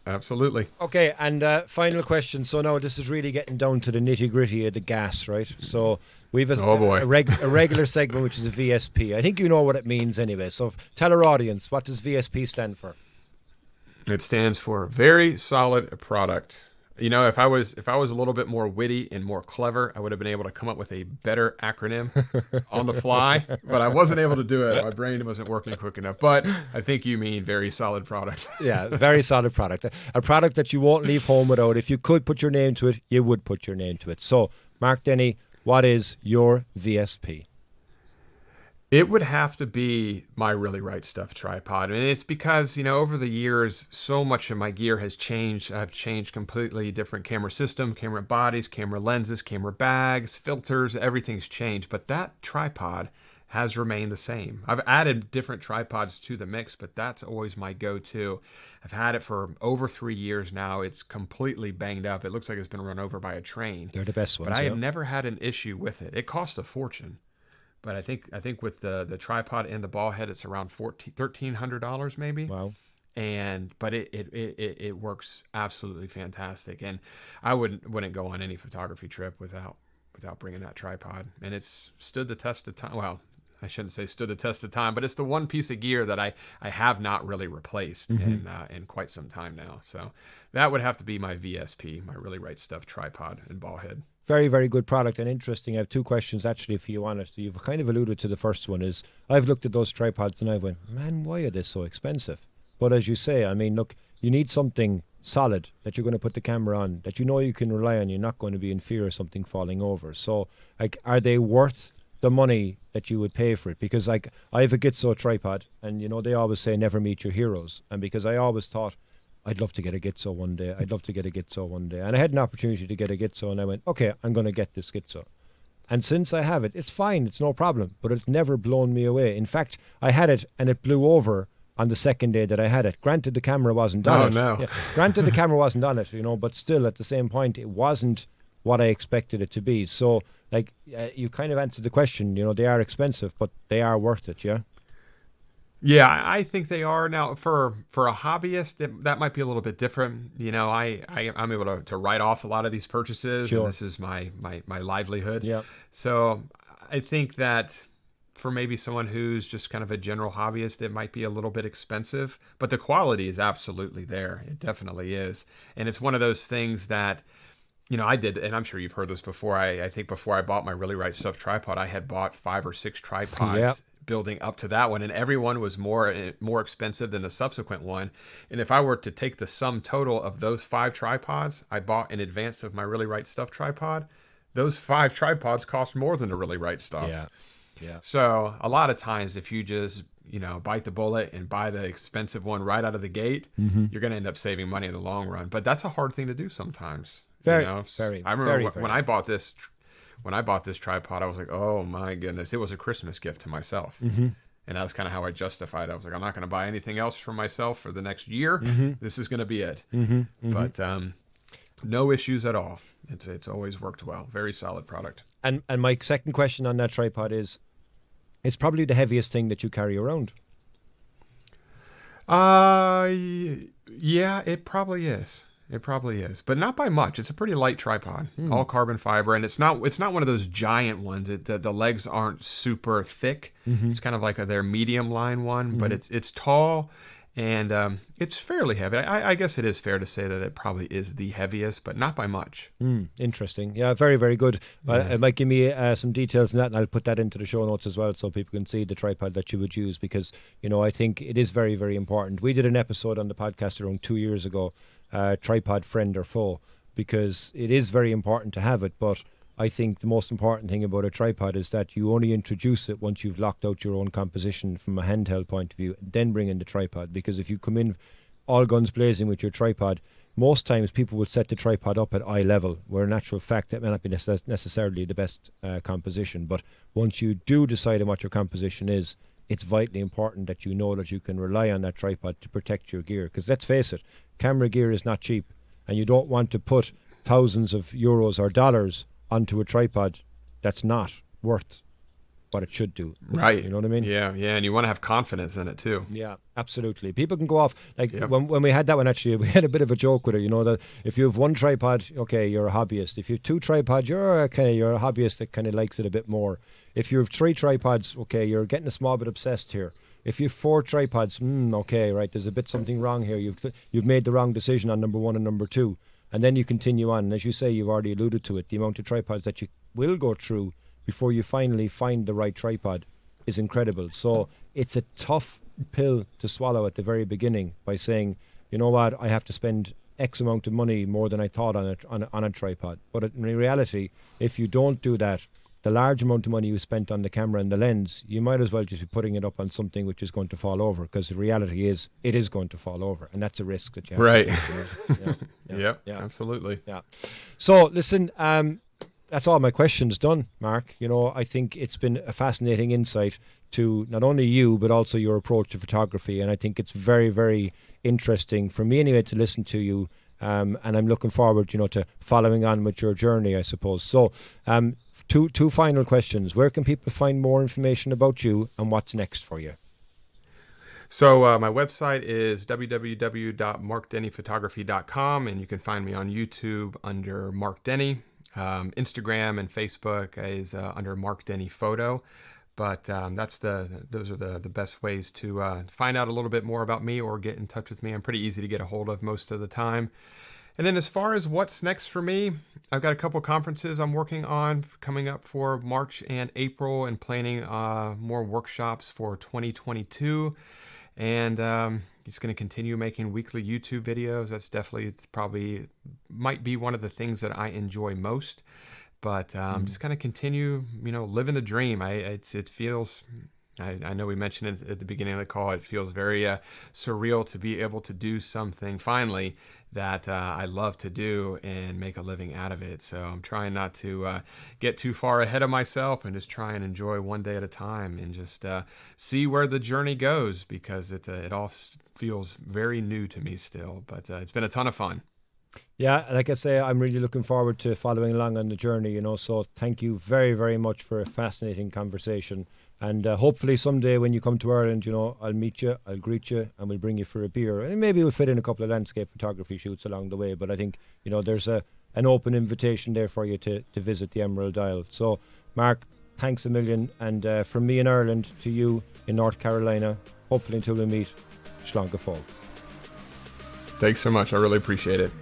Absolutely. Okay, and final question. So now this is really getting down to the nitty-gritty of the gas, right? So we've a regular segment, which is a VSP. I think you know what it means anyway. So tell our audience, what does VSP stand for? It stands for Very Solid Product. You know, if I was a little bit more witty and more clever, I would have been able to come up with a better acronym on the fly, but I wasn't able to do it. My brain wasn't working quick enough. But I think you mean very solid product. Yeah, very solid product. A product that you won't leave home without. If you could put your name to it, you would put your name to it. So, Mark Denney, what is your VSP? It would have to be my Really Right Stuff tripod. And it's because, you know, over the years, so much of my gear has changed. I've changed completely different camera system, camera bodies, camera lenses, camera bags, filters, everything's changed. But that tripod has remained the same. I've added different tripods to the mix, but that's always my go-to. I've had it for over 3 years now. It's completely banged up. It looks like it's been run over by a train. They're the best ones. But I have never had an issue with it. It costs a fortune. But I think with the tripod and the ball head, it's around $1,300 maybe. Wow. But it works absolutely fantastic. And I wouldn't go on any photography trip without bringing that tripod. And it's stood the test of time. Well, I shouldn't say stood the test of time, but it's the one piece of gear that I have not really replaced in quite some time now. So that would have to be my VSP, my Really Right Stuff tripod and ball head. Very, very good product and interesting. I have two questions actually for you on it. You've kind of alluded to the first one is, I've looked at those tripods and I went, man, why are they so expensive? But as you say, I mean, look, you need something solid that you're going to put the camera on, that you know you can rely on. You're not going to be in fear of something falling over. So, like, are they worth the money that you would pay for it? Because, like, I have a Gitzo tripod and, you know, they always say never meet your heroes. And because I always thought, I'd love to get a Gitzo one day. And I had an opportunity to get a Gitzo and I went, okay, I'm going to get this Gitzo. And since I have it, it's fine. It's no problem. But it's never blown me away. In fact, I had it and it blew over on the second day that I had it. Granted, the camera wasn't on it. No. Yeah. Granted, the camera wasn't on it, you know, but still at the same point, it wasn't what I expected it to be. So, like, you kind of answered the question, you know, they are expensive, but they are worth it, yeah? Yeah, I think they are. Now, for a hobbyist, that might be a little bit different. I'm able to write off a lot of these purchases, and Sure. this is my livelihood. Yeah. So I think that for maybe someone who's just kind of a general hobbyist, it might be a little bit expensive, but the quality is absolutely there. It definitely is. And it's one of those things that, I did, and I'm sure you've heard this before. I think before I bought my Really Right Stuff tripod, I had bought 5 or 6 tripods. Yeah. Building up to that one, and every one was more expensive than the subsequent one. And if I were to take the sum total of those 5 tripods I bought in advance of my Really Right Stuff tripod, those 5 tripods cost more than the Really Right Stuff. Yeah. So a lot of times, if you just bite the bullet and buy the expensive one right out of the gate, you're going to end up saving money in the long run. But that's a hard thing to do sometimes. Very. I remember when I bought this. When I bought this tripod, I was like, oh my goodness, it was a Christmas gift to myself. And that was kind of how I justified it. I was like, I'm not going to buy anything else for myself for the next year. This is going to be it. But no issues at all. It's always worked well. Very solid product. And my second question on that tripod is, it's probably the heaviest thing that you carry around. Yeah, it probably is. It probably is, but not by much. It's a pretty light tripod, all carbon fiber, and it's not one of those giant ones. The legs aren't super thick. It's kind of like their medium line one, but it's tall, and it's fairly heavy. I guess it is fair to say that it probably is the heaviest, but not by much. Interesting. Yeah, very, very good. It might give me some details on that, and I'll put that into the show notes as well, so people can see the tripod that you would use, because I think it is very, very important. We did an episode on the podcast around 2 years ago. Tripod friend or foe, because it is very important to have it, but I think the most important thing about a tripod is that you only introduce it once you've locked out your own composition from a handheld point of view, then bring in the tripod. Because if you come in all guns blazing with your tripod, most times people would set the tripod up at eye level, where in actual fact that may not be necessarily the best composition. But once you do decide on what your composition is, it's vitally important that you know that you can rely on that tripod to protect your gear. Because let's face it, camera gear is not cheap, and you don't want to put thousands of euros or dollars onto a tripod that's not worth what it should do. Right. You know what I mean? Yeah, and you want to have confidence in it too. Yeah, absolutely. People can go off, when we had that one, actually, we had a bit of a joke with it, that if you have one tripod, okay, you're a hobbyist. If you have 2 tripods, you're a hobbyist that kind of likes it a bit more. If you have 3 tripods, okay, you're getting a small bit obsessed here. If you have 4 tripods, okay, right, there's a bit something wrong here. You've made the wrong decision on number 1 and number 2. And then you continue on. And as you say, you've already alluded to it, the amount of tripods that you will go through before you finally find the right tripod is incredible. So it's a tough pill to swallow at the very beginning by saying, you know what, I have to spend X amount of money more than I thought on a tripod. But in reality, if you don't do that, the large amount of money you spent on the camera and the lens, you might as well just be putting it up on something which is going to fall over, because the reality is it is going to fall over, and that's a risk that you have right. to take. Yeah, absolutely. Yeah. So listen, that's all my questions done, Mark. I think it's been a fascinating insight to not only you, but also your approach to photography. And I think it's very, very interesting for me anyway to listen to you. And I'm looking forward, to following on with your journey, I suppose. So two final questions. Where can people find more information about you, and what's next for you? So my website is www.markdenneyphotography.com, and you can find me on YouTube under Mark Denney. Instagram and Facebook is under Mark Denney Photo, but those are the best ways to find out a little bit more about me or get in touch with me. I'm pretty easy to get a hold of most of the time. And then as far as what's next for me, I've got a couple conferences I'm working on coming up for March and April, and planning more workshops for 2022. And just going to continue making weekly YouTube videos. That's probably might be one of the things that I enjoy most. But just kind of continue, living the dream. It feels, I know we mentioned it at the beginning of the call, it feels very surreal to be able to do something finally that I love to do and make a living out of it. So I'm trying not to get too far ahead of myself, and just try and enjoy one day at a time, and just see where the journey goes, because it all feels very new to me still. But it's been a ton of fun. Yeah, like I say, I'm really looking forward to following along on the journey, so thank you very, very much for a fascinating conversation. And hopefully someday when you come to Ireland, I'll meet you, I'll greet you, and we'll bring you for a beer. And maybe we'll fit in a couple of landscape photography shoots along the way. But I think, there's an open invitation there for you to visit the Emerald Isle. So, Mark, thanks a million. And from me in Ireland to you in North Carolina, hopefully until we meet, Shlánka Fóill. Thanks so much. I really appreciate it.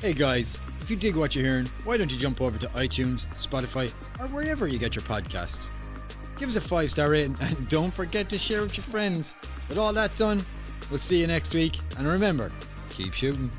Hey guys, if you dig what you're hearing, why don't you jump over to iTunes, Spotify, or wherever you get your podcasts. Give us a 5-star rating and don't forget to share with your friends. With all that done, we'll see you next week. And remember, keep shooting.